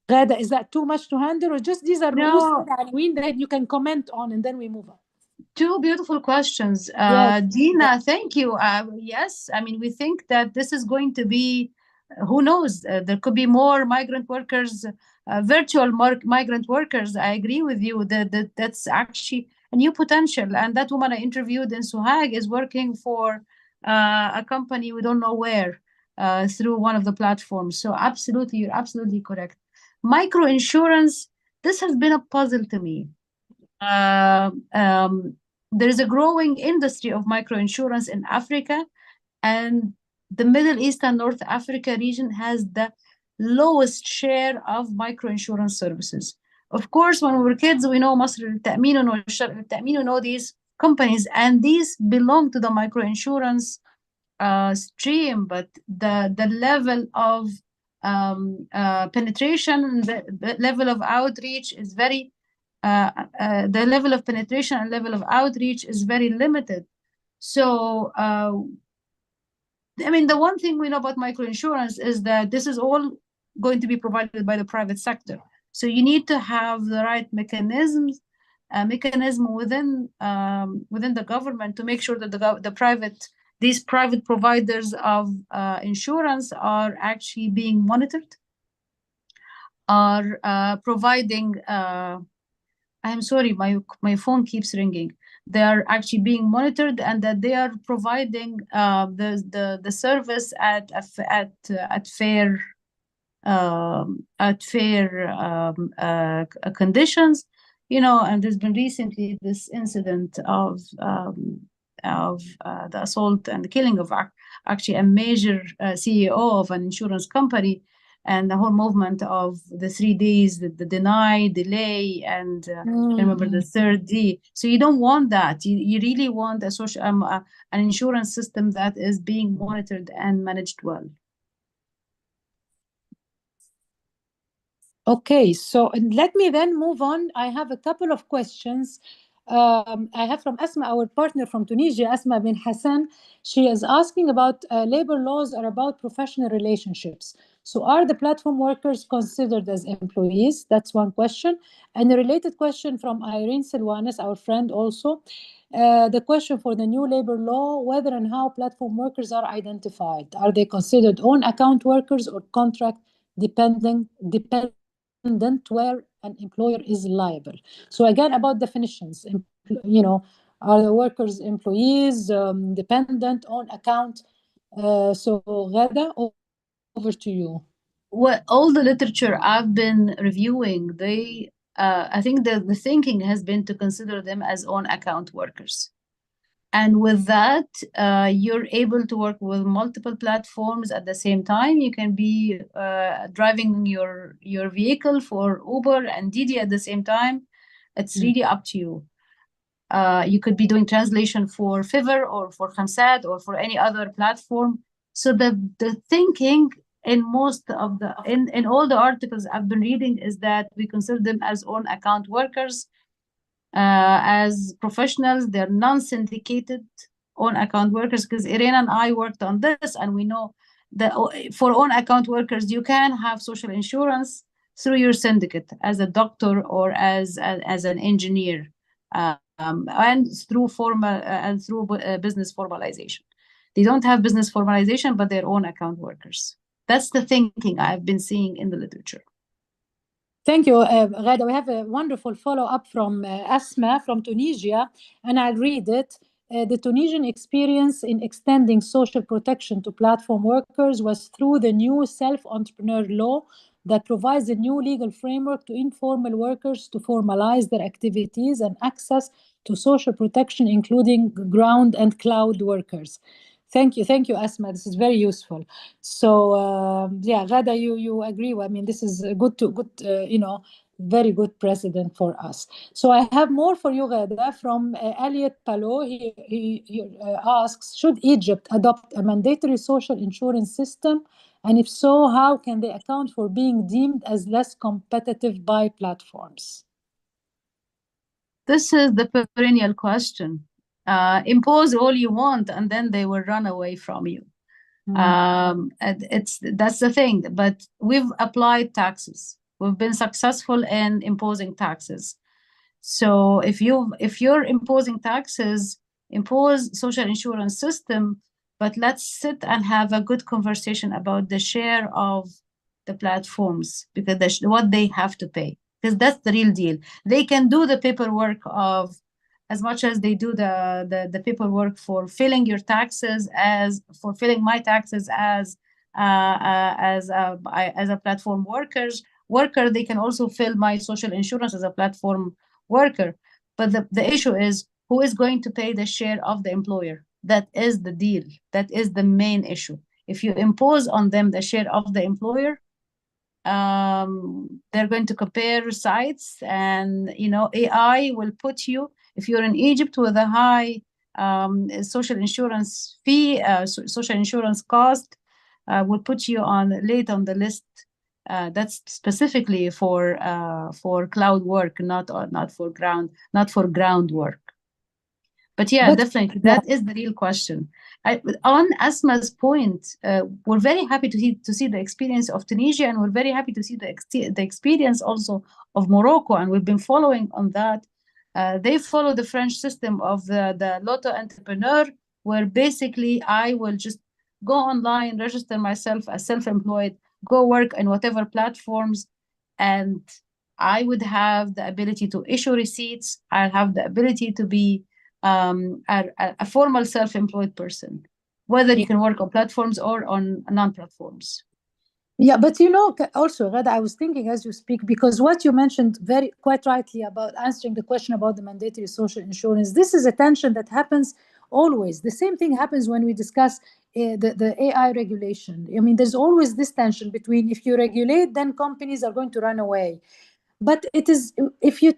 Ghada, is that too much to handle, or just these are rules that you can comment on, and then we move on? 2 beautiful questions. Yes. Dina, thank you. Yes, I mean, we think that this is going to be, who knows, there could be more migrant workers, virtual migrant workers. I agree with you that that's actually a new potential. And that woman I interviewed in Sohag is working for a company we don't know where, through one of the platforms. So absolutely, you're absolutely correct. Microinsurance, this has been a puzzle to me. There is a growing industry of microinsurance in Africa, and the Middle East and North Africa region has the lowest share of microinsurance services. Of course, when we were kids, we know Masr al-Ta'min and Shar al-Ta'min, we know these companies, and these belong to the microinsurance stream, but the level of penetration, the level of outreach is very the level of penetration and level of outreach is very limited. So, I mean, the one thing we know about microinsurance is that this is all going to be provided by the private sector. So you need to have the right mechanism within the government to make sure that these private providers of insurance are actually being monitored, are providing. I'm sorry, my phone keeps ringing. They are actually being monitored, and that they are providing the service at fair conditions, you know. And there's been recently this incident of the assault and the killing of actually a major CEO of an insurance company. And the whole movement of the 3 days, the deny, delay, and remember the 3rd D. So you don't want that. You really want a social, an insurance system that is being monitored and managed well. Okay, so let me then move on. I have a couple of questions. I have from Asma, our partner from Tunisia, Asma bin Hassan. She is asking about labor laws are about professional relationships. So are the platform workers considered as employees? That's one question. And a related question from Irene Silwanes, our friend also. The question for the new labor law, whether and how platform workers are identified. Are they considered own account workers or contract dependent where an employer is liable? So again, about definitions, you know, are the workers employees, dependent, on account? So Ghada, over to you. Well, all the literature I've been reviewing, I think the thinking has been to consider them as on account workers. And with that, you're able to work with multiple platforms at the same time. You can be driving your vehicle for Uber and Didi at the same time. It's really up to you. You could be doing translation for Fiverr or for Khamsat or for any other platform. So the thinking in most of in all the articles I've been reading is that we consider them as own account workers. As professionals, they're non-syndicated own account workers, because Irene and I worked on this, and we know that for own account workers, you can have social insurance through your syndicate as a doctor or as an engineer. and through business formalization. They don't have business formalization, but their own account workers. That's the thinking I've been seeing in the literature. Thank you, Ghada. We have a wonderful follow-up from Asma from Tunisia, and I'll read it. The Tunisian experience in extending social protection to platform workers was through the new self-entrepreneur law that provides a new legal framework to informal workers to formalize their activities and access to social protection, including ground and cloud workers. Thank you, Asma. This is very useful. So yeah, Ghada, you agree? I mean, this is a good, very good precedent for us. So I have more for you, Ghada, from Elliot Palot. He asks, should Egypt adopt a mandatory social insurance system? And if so, how can they account for being deemed as less competitive by platforms? This is the perennial question. Impose all you want, and then they will run away from you. That's the thing. But we've applied taxes. We've been successful in imposing taxes. So if you're imposing taxes, impose social insurance system, but let's sit and have a good conversation about the share of the platforms, because what they have to pay, because that's the real deal. They can do the paperwork of as much as they do the paperwork for filling your taxes, as for filling my taxes as a platform worker, they can also fill my social insurance as a platform worker. But the issue is, who is going to pay the share of the employer? That is the deal. That is the main issue. If you impose on them the share of the employer, they're going to compare sites, and AI will put you, if you're in Egypt with a high social insurance fee, social insurance cost, will put you late on the list. That's specifically for cloud work, not for ground work. But yeah, definitely, that is the real question. On Asma's point, we're very happy to see the experience of Tunisia, and we're very happy to see the experience also of Morocco, and we've been following on that. They follow the French system of the Lotto entrepreneur, where basically I will just go online, register myself as self-employed, go work in whatever platforms, and I would have the ability to issue receipts. I'll have the ability to be a formal self-employed person, whether you can work on platforms or on non-platforms. Yeah, but also, Ghada, I was thinking as you speak, because what you mentioned quite rightly about answering the question about the mandatory social insurance, this is a tension that happens always. The same thing happens when we discuss the AI regulation. I mean, there's always this tension between, if you regulate, then companies are going to run away. But it is, if you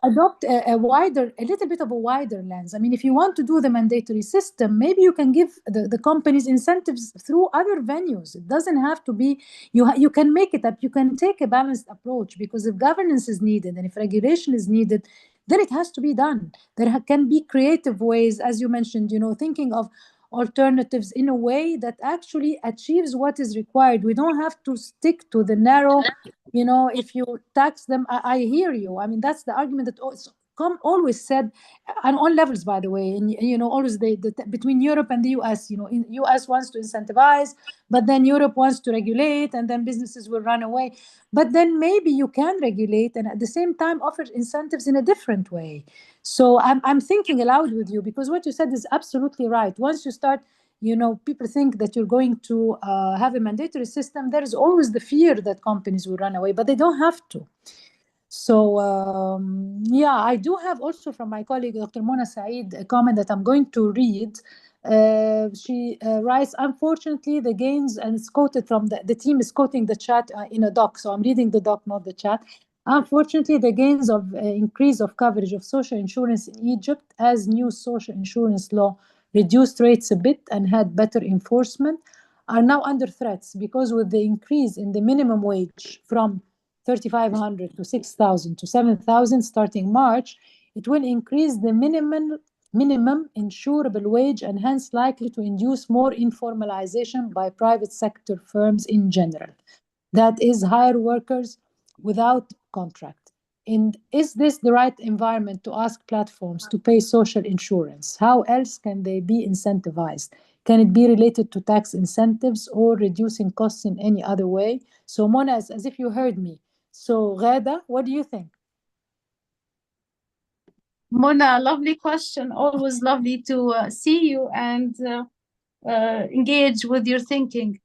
adopt a little bit of a wider lens, I mean, if you want to do the mandatory system, maybe you can give the companies incentives through other venues. It doesn't have to be, you can make it up, you can take a balanced approach, because if governance is needed and if regulation is needed, then it has to be done. There can be creative ways, as you mentioned, thinking of alternatives in a way that actually achieves what is required. We don't have to stick to the narrow, if you tax them. I hear you. I mean, that's the argument that always said, and on levels, by the way, and always between Europe and the US. In US wants to incentivize, but then Europe wants to regulate, and then businesses will run away. But then maybe you can regulate and at the same time offer incentives in a different way. So I'm thinking aloud with you, because what you said is absolutely right. Once you start, people think that you're going to have a mandatory system. There is always the fear that companies will run away, but they don't have to. So yeah, I do have also from my colleague, Dr. Mona Saeed, a comment that I'm going to read. She writes, unfortunately, the gains, and it's quoted from the team is quoting the chat in a doc. So I'm reading the doc, not the chat. Unfortunately, the gains of increase of coverage of social insurance in Egypt, as new social insurance law reduced rates a bit and had better enforcement, are now under threats, because with the increase in the minimum wage from 3,500 to 6,000 to 7,000 starting March, it will increase the minimum insurable wage, and hence likely to induce more informalization by private sector firms in general. That is, hire workers without contract. is this the right environment to ask platforms to pay social insurance? How else can they be incentivized? Can it be related to tax incentives or reducing costs in any other way? So Mona, as if you heard me. So Ghada, what do you think? Mona, lovely question. Always lovely to see you and engage with your thinking.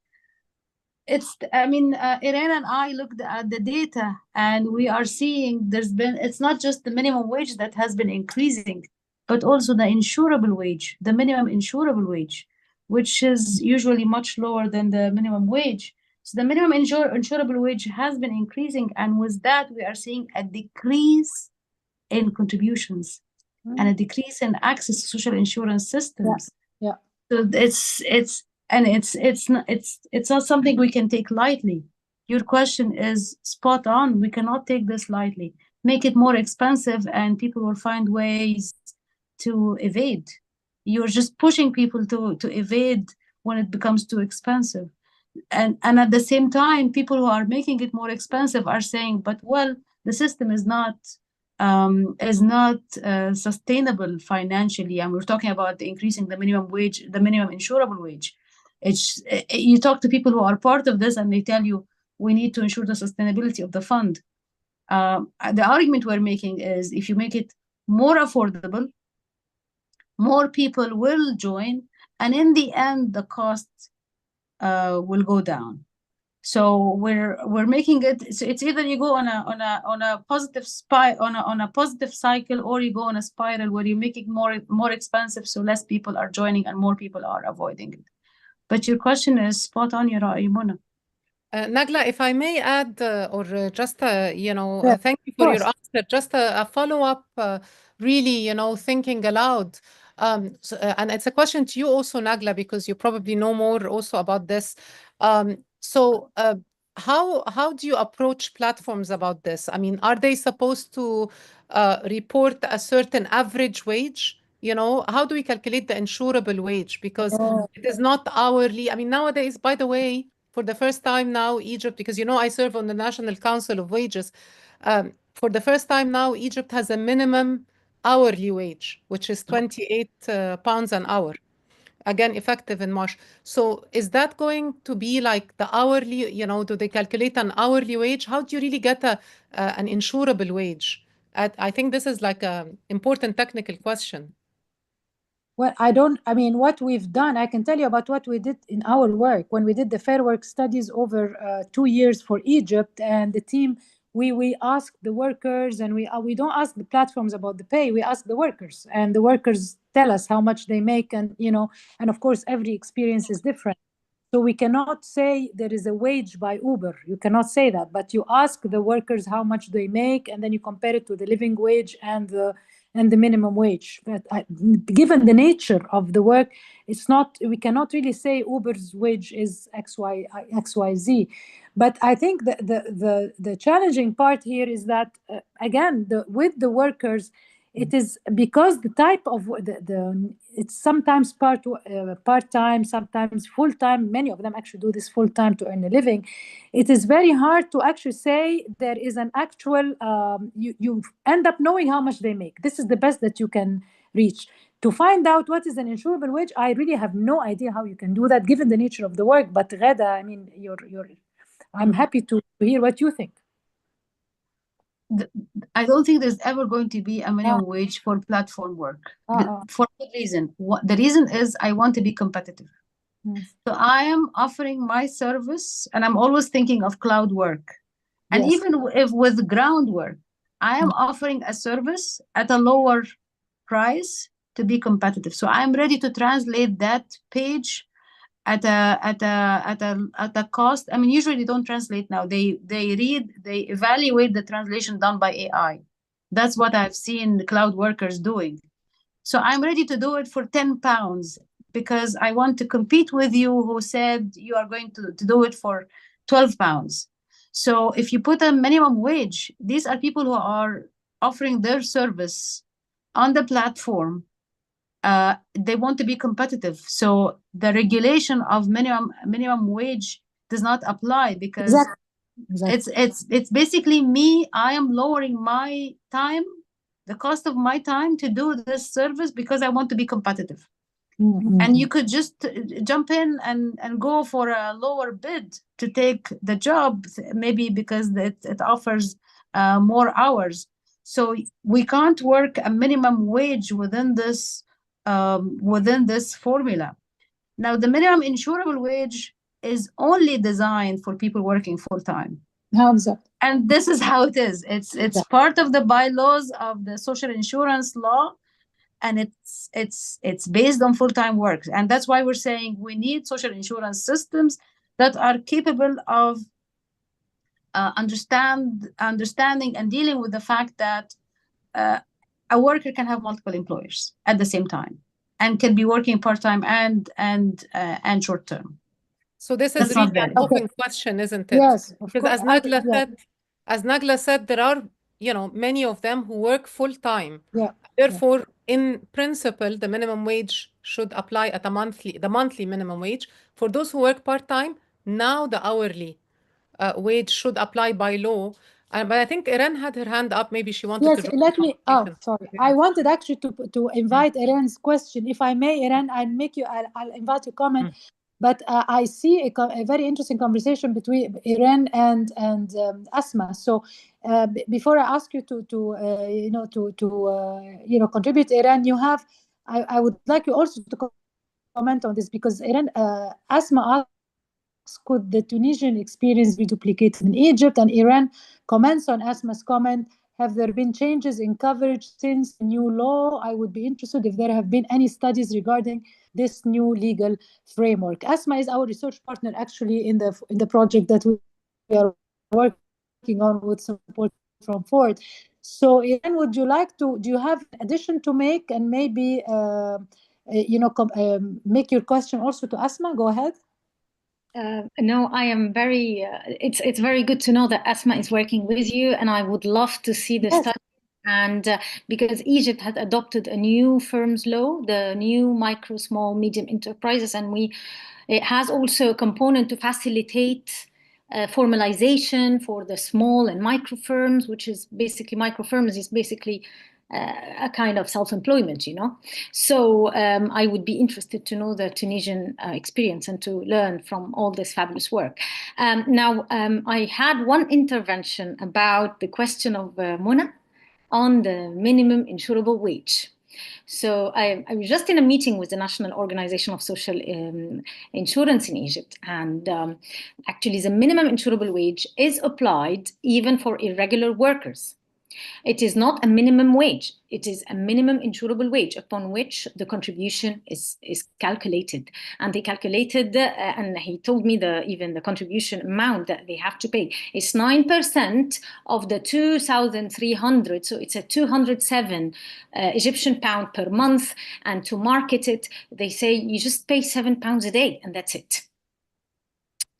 Irene and I looked at the data and we are seeing it's not just the minimum wage that has been increasing, but also the insurable wage, the minimum insurable wage, which is usually much lower than the minimum wage. So the minimum insurable wage has been increasing, and with that, we are seeing a decrease in contributions and a decrease in access to social insurance systems. Yeah. So it's not something we can take lightly. Your question is spot on. We cannot take this lightly. Make it more expensive, and people will find ways to evade. You're just pushing people to evade when it becomes too expensive. And at the same time, people who are making it more expensive are saying, but well, the system is not sustainable financially. And we're talking about increasing the minimum wage, the minimum insurable wage. You talk to people who are part of this and they tell you, we need to ensure the sustainability of the fund. The argument we're making is if you make it more affordable, more people will join, and in the end, the cost will go down. So we're making it. So it's either you go on a positive on a positive cycle, or you go on a spiral where you make it more expensive, so less people are joining and more people are avoiding it. But your question is spot on, Mona. Nagla, if I may add, just Yeah, thank you for of your course. answer. Just a follow-up, really, thinking aloud. And it's a question to you also, Nagla, because you probably know more also about this. So how do you approach platforms about this? I mean, are they supposed to report a certain average wage? How do we calculate the insurable wage? Because it is not hourly. I mean, nowadays, by the way, for the first time now, Egypt, because I serve on the National Council of Wages. For the first time now, Egypt has a minimum hourly wage, which is 28 pounds an hour. Again, effective in March. So is that going to be like the hourly, do they calculate an hourly wage? How do you really get an insurable wage? I think this is like an important technical question. Well, what we've done, I can tell you about what we did in our work. When we did the Fair Work studies over 2 years for Egypt, and the team, we asked the workers, and we don't ask the platforms about the pay, we ask the workers, and the workers tell us how much they make, and and of course every experience is different. So we cannot say there is a wage by Uber. You cannot say that, but you ask the workers how much they make, and then you compare it to the living wage and the minimum wage. But given the nature of the work, we cannot really say Uber's wage is XYZ. But I think the challenging part here is that again, with the workers, it is because the type of it's sometimes part-time, sometimes full-time. Many of them actually do this full-time to earn a living. It is very hard to actually say there is an actual, you end up knowing how much they make. This is the best that you can reach. To find out what is an insurable wage, I really have no idea how you can do that given the nature of the work. But Ghada, I mean, I'm happy to hear what you think. I don't think there's ever going to be a minimum wage for platform work. For what reason? The reason is I want to be competitive. So I am offering my service, and I'm always thinking of cloud work. And Yes. even if with ground work, I am offering a service at a lower price to be competitive. So I'm ready to translate that page at a cost. I mean, usually they don't translate now. They evaluate the translation done by AI. That's what I've seen the cloud workers doing. So I'm ready to do it for 10 pounds because I want to compete with you who said you are going to do it for 12 pounds. So if you put a minimum wage, these are people who are offering their service on the platform. They want to be competitive. So the regulation of minimum wage does not apply because Exactly. It's basically me. I am lowering my time, the cost of my time to do this service because I want to be competitive. And you could just jump in and go for a lower bid to take the job, maybe because it offers more hours. So we can't work a minimum wage within this formula. Now, the minimum insurable wage is only designed for people working full time. How's that? And this is how it is. It's part of the bylaws of the social insurance law, and it's based on full-time work. And that's why we're saying we need social insurance systems that are capable of understanding and dealing with the fact that a worker can have multiple employers at the same time and can be working part-time and short-term. So this That's is not really an bad. open question, isn't it? Yes, of Because course. as Nagla said, there are, many of them who work full time. Yeah. Therefore, in principle, the minimum wage should apply at the monthly minimum wage. For those who work part time, now the hourly wage should apply by law. But I think Iran had her hand up. Maybe she wanted to Yes, join let the me. conversation. Sorry. I wanted actually to invite Iran's question. If I may, Iran, I'll invite you comment. But I see a very interesting conversation between Iran and Asma. So before I ask you to contribute, Iran, I would like you also to comment on this, because Iran, Asma asked, could the Tunisian experience be duplicated in Egypt? And Iran comments on Asma's comment. Have there been changes in coverage since the new law? I would be interested if there have been any studies regarding this new legal framework. Asma is our research partner actually in the project that we are working on with support from Ford. So, Iran, would you like to? Do you have an addition to make, and maybe make your question also to Asma? Go ahead. No, I am very. It's very good to know that Asma is working with you, and I would love to see the study. And because Egypt has adopted a new firms law, the new micro, small, medium enterprises, and it has also a component to facilitate formalization for the small and micro firms, which is basically micro firms is basically a kind of self-employment, So I would be interested to know the Tunisian experience and to learn from all this fabulous work. Now, I had one intervention about the question of MENA on the minimum insurable wage. So I was just in a meeting with the National Organization of Social Insurance in Egypt, and actually the minimum insurable wage is applied even for irregular workers. It is not a minimum wage. It is a minimum insurable wage upon which the contribution is calculated. And they calculated, and he told me even the contribution amount that they have to pay is 9% of the 2,300. So it's a 207 Egyptian pound per month. And to market it, they say you just pay £7 a day, and that's it.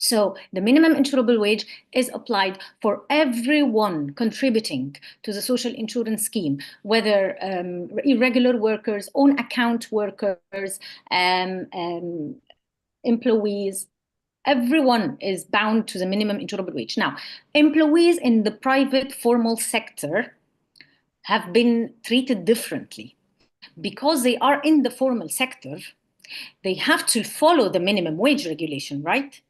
So the minimum insurable wage is applied for everyone contributing to the social insurance scheme, whether irregular workers, own account workers, employees. Everyone is bound to the minimum insurable wage. Now, employees in the private formal sector have been treated differently. Because they are in the formal sector, they have to follow the minimum wage regulation, right?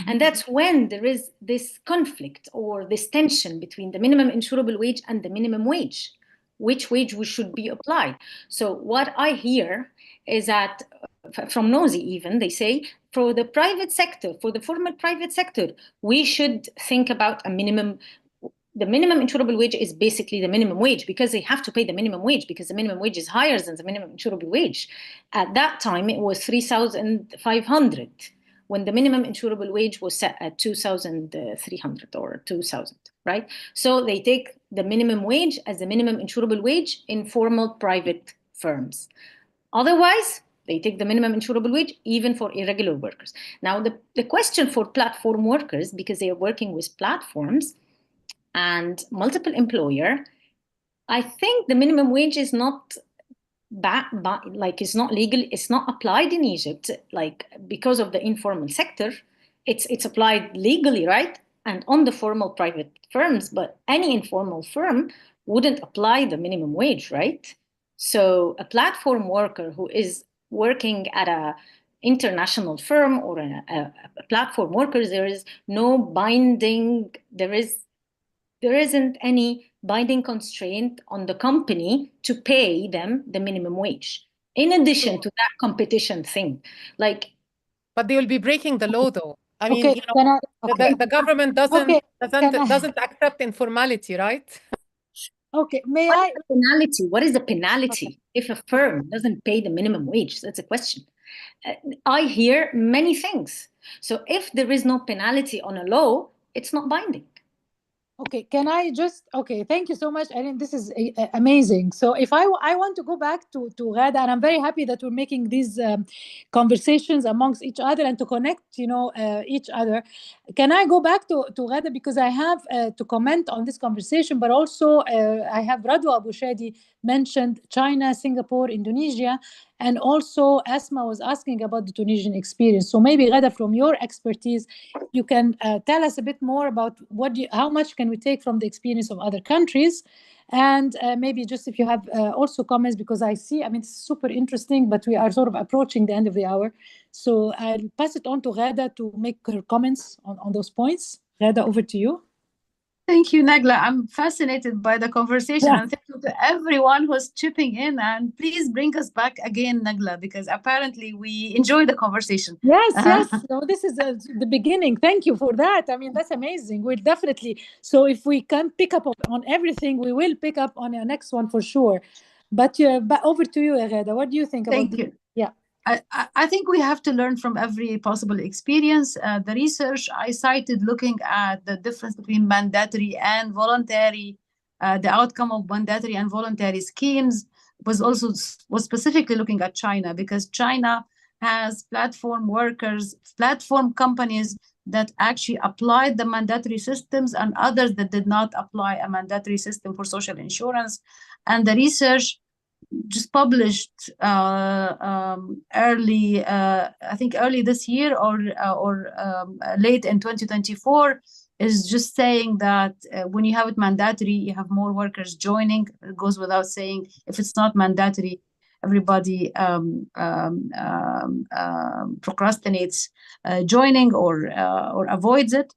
And that's when there is this conflict or this tension between the minimum insurable wage and the minimum wage, which wage should be applied. So what I hear is that from NOSI even, they say for the private sector, for the formal private sector, we should think about a minimum. The minimum insurable wage is basically the minimum wage because they have to pay the minimum wage because the minimum wage is higher than the minimum insurable wage. At that time, it was 3,500 when the minimum insurable wage was set at 2,300 or 2,000, right? So they take the minimum wage as the minimum insurable wage in formal private firms. Otherwise, they take the minimum insurable wage even for irregular workers. Now, the question for platform workers, because they are working with platforms and multiple employer, I think the minimum wage is not it's not legal, it's not applied in Egypt, like because of the informal sector, it's applied legally, right? and on the formal private firms, but any informal firm wouldn't apply the minimum wage, right? So a platform worker who is working at a international firm or a platform worker, there is no binding, there isn't any binding constraint on the company to pay them the minimum wage. In addition to that competition thing, like. But they will be breaking the law, though. I mean, Okay, you know, the government doesn't accept informality, right? Okay, may What I? is the penalty? What is the penalty if a firm doesn't pay the minimum wage? That's a question. I hear many things. So if there is no penalty on a law, it's not binding. Okay, can I just, okay, thank you so much, Erin. This is amazing. So if I want to go back to Ghada, and I'm very happy that we're making these conversations amongst each other and to connect, you know, each other. Can I go back to Ghada, because I have to comment on this conversation, but also I have Radwa Abu Shadi mentioned China, Singapore, Indonesia, and also Asma was asking about the Tunisian experience. So maybe Ghada, from your expertise, you can tell us a bit more about how much can we take from the experience of other countries, and maybe just if you have also comments, because I see, I mean, it's super interesting, but we are sort of approaching the end of the hour. So I'll pass it on to Ghada to make her comments on those points. Ghada, over to you. Thank you, Nagla. I'm fascinated by the conversation, and thank you to everyone who's chipping in. And please bring us back again, Nagla, because apparently we enjoy the conversation. Yes. So this is the beginning. Thank you for that. I mean, that's amazing. We'll definitely. So if we can't pick up on everything, we will pick up on the next one for sure. But over to you, Ghada. What do you think about? Thank you. Yeah. I think we have to learn from every possible experience. The research I cited looking at the difference between mandatory and voluntary, the outcome of mandatory and voluntary schemes was specifically looking at China, because China has platform workers, platform companies that actually applied the mandatory systems and others that did not apply a mandatory system for social insurance. And the research just published early, I think early this year or late in 2024, is just saying that when you have it mandatory, you have more workers joining. It goes without saying, if it's not mandatory, everybody procrastinates joining or avoids it.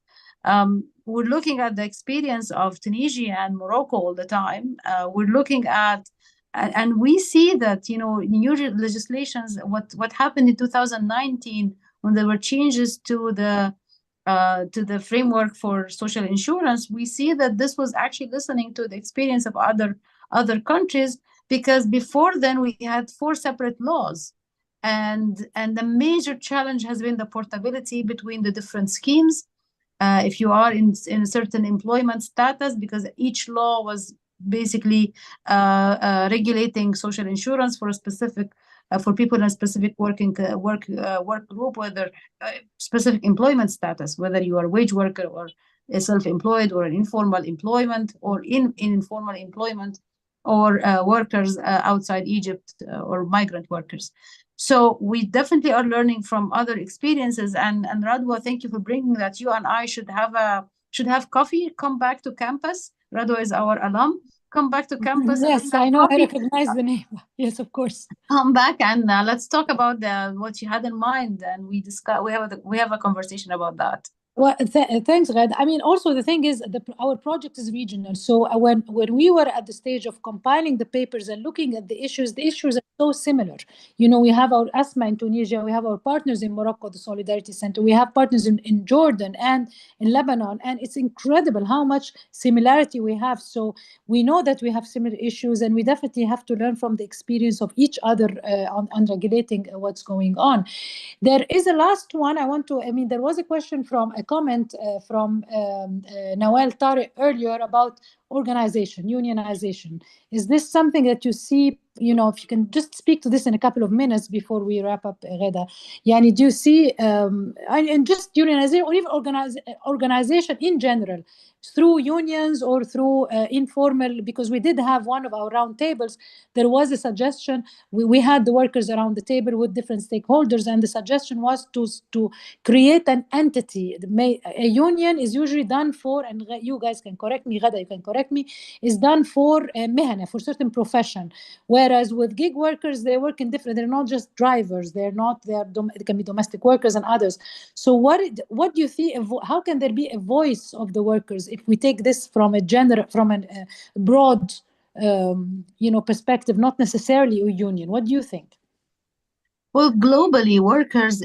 We're looking at the experience of Tunisia and Morocco all the time. We're looking at, and we see that, you know, new legislations, what happened in 2019 when there were changes to the framework for social insurance, we see that this was actually listening to the experience of other countries, because before then we had 4 separate laws, and the major challenge has been the portability between the different schemes. If you are in a certain employment status, because each law was basically regulating social insurance for a specific for people in a specific work group, whether specific employment status, whether you are a wage worker or a self-employed or an informal employment or in informal employment, or workers outside Egypt or migrant workers. So we definitely are learning from other experiences. And Radwa, thank you for bringing that. You and I should have coffee. Come back to campus. Radwa is our alum. Come back to campus. Yes, I know. Coffee. I recognize the name. Yes, of course. Come back and let's talk about what you had in mind, and we discuss. We have a conversation about that. Well, thanks, Ghada. I mean, also the thing is, our project is regional. So when we were at the stage of compiling the papers and looking at the issues are so similar. You know, we have our ASMA in Tunisia, we have our partners in Morocco, the Solidarity Center, we have partners in Jordan and in Lebanon, and it's incredible how much similarity we have. So we know that we have similar issues, and we definitely have to learn from the experience of each other on regulating what's going on. There is a last one there was a question from a comment from Nawal Tariq earlier about organization, unionization. Is this something that you see, you know, if you can just speak to this in a couple of minutes before we wrap up, Ghada. Yani, do you see, and just unionization or even organization in general, through unions or through informal, because we did have one of our round tables, there was a suggestion, we had the workers around the table with different stakeholders, and the suggestion was to create an entity. A union is usually done for, and you guys can correct me, Ghada, you can correct me, is done for MENA, for certain profession. Whereas with gig workers, they work in different, they're not just drivers, they can be domestic workers and others. So what do you think, how can there be a voice of the workers if we take this from a broad perspective, not necessarily a union? What do you think? Well, globally, workers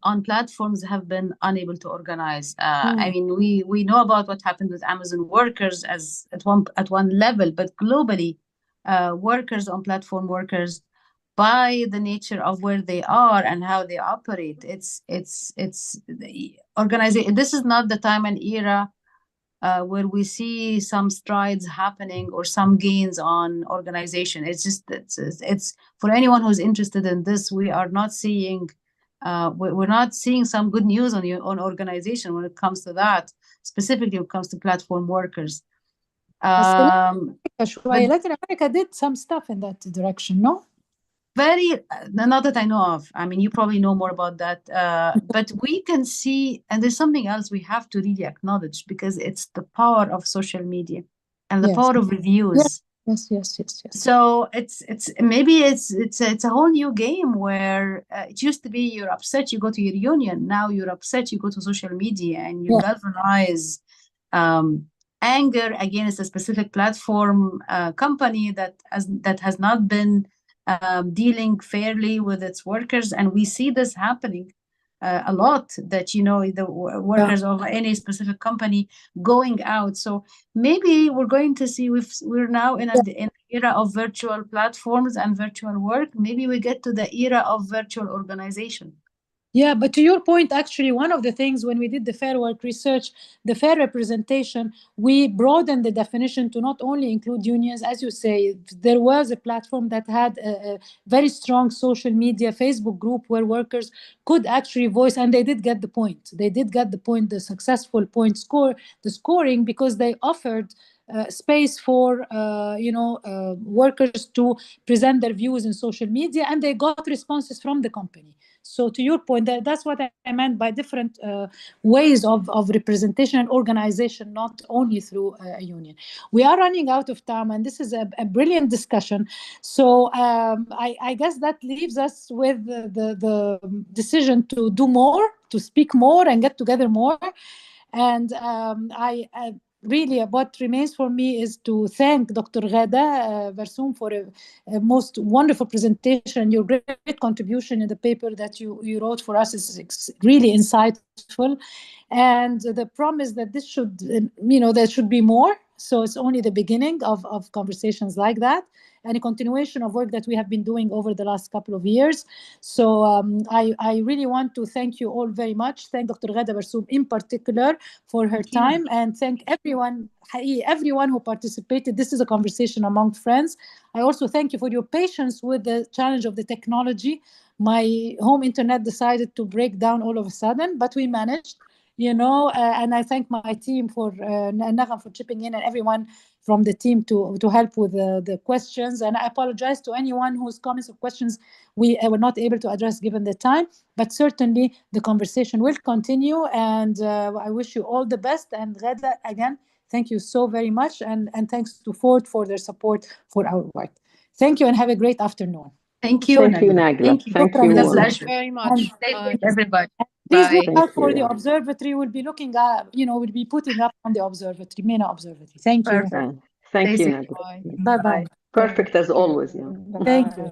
on platforms have been unable to organize. I mean, we know about what happened with Amazon workers as at one level, but globally, workers on platform workers, by the nature of where they are and how they operate, it's the organization. This is not the time and era where we see some strides happening or some gains on organization. It's just it's for anyone who's interested in this. We are not seeing we're not seeing some good news on organization when it comes to that, specifically when it comes to platform workers. Latin America did some stuff in that direction, no? Not that I know of. I mean, you probably know more about that. But we can see, and there's something else we have to really acknowledge, because it's the power of social media and the power of reviews. Yes. So it's maybe it's a whole new game where it used to be you're upset, you go to your union. Now you're upset, you go to social media and you galvanize anger against a specific platform company that has not been dealing fairly with its workers. And we see this happening a lot, that, you know, the workers of any specific company going out. So maybe we're going to see, we're now in an era of virtual platforms and virtual work. Maybe we get to the era of virtual organization. Yeah, but to your point, actually, one of the things when we did the fair work research, the fair representation, we broadened the definition to not only include unions. As you say, there was a platform that had a very strong social media Facebook group where workers could actually voice, and they did get the point. They did get the point, the successful point scoring, because they offered space for workers to present their views in social media, and they got responses from the company. So to your point, that's what I meant by different ways of representation and organization, not only through a union. We are running out of time, and this is a brilliant discussion. So I guess that leaves us with the decision to do more, to speak more, and get together more. And I really, what remains for me is to thank Dr. Ghada Barsoum for a most wonderful presentation. Your great contribution in the paper that you wrote for us is really insightful. And the promise that this should, there should be more. So it's only the beginning of conversations like that, and a continuation of work that we have been doing over the last couple of years. So I really want to thank you all very much. Thank Dr. Ghada Barsoum in particular for her time, and thank everyone who participated. This is a conversation among friends. I also thank you for your patience with the challenge of the technology. My home internet decided to break down all of a sudden, but we managed. And I thank my team Nagam for chipping in, and everyone from the team to help with the questions. And I apologize to anyone whose comments or questions we were not able to address given the time, but certainly the conversation will continue. And I wish you all the best. And Ghada, again, thank you so very much. And thanks to Ford for their support for our work. Thank you, and have a great afternoon. Thank you, Nagla. Thank you. Thank It's a you pleasure. Very much. Everybody. Please look out for the observatory. We'll be looking at, we'll be putting up on the observatory, MENA observatory. Thank you. Thank you, Nagla. Bye-bye. Perfect as always. Thank you.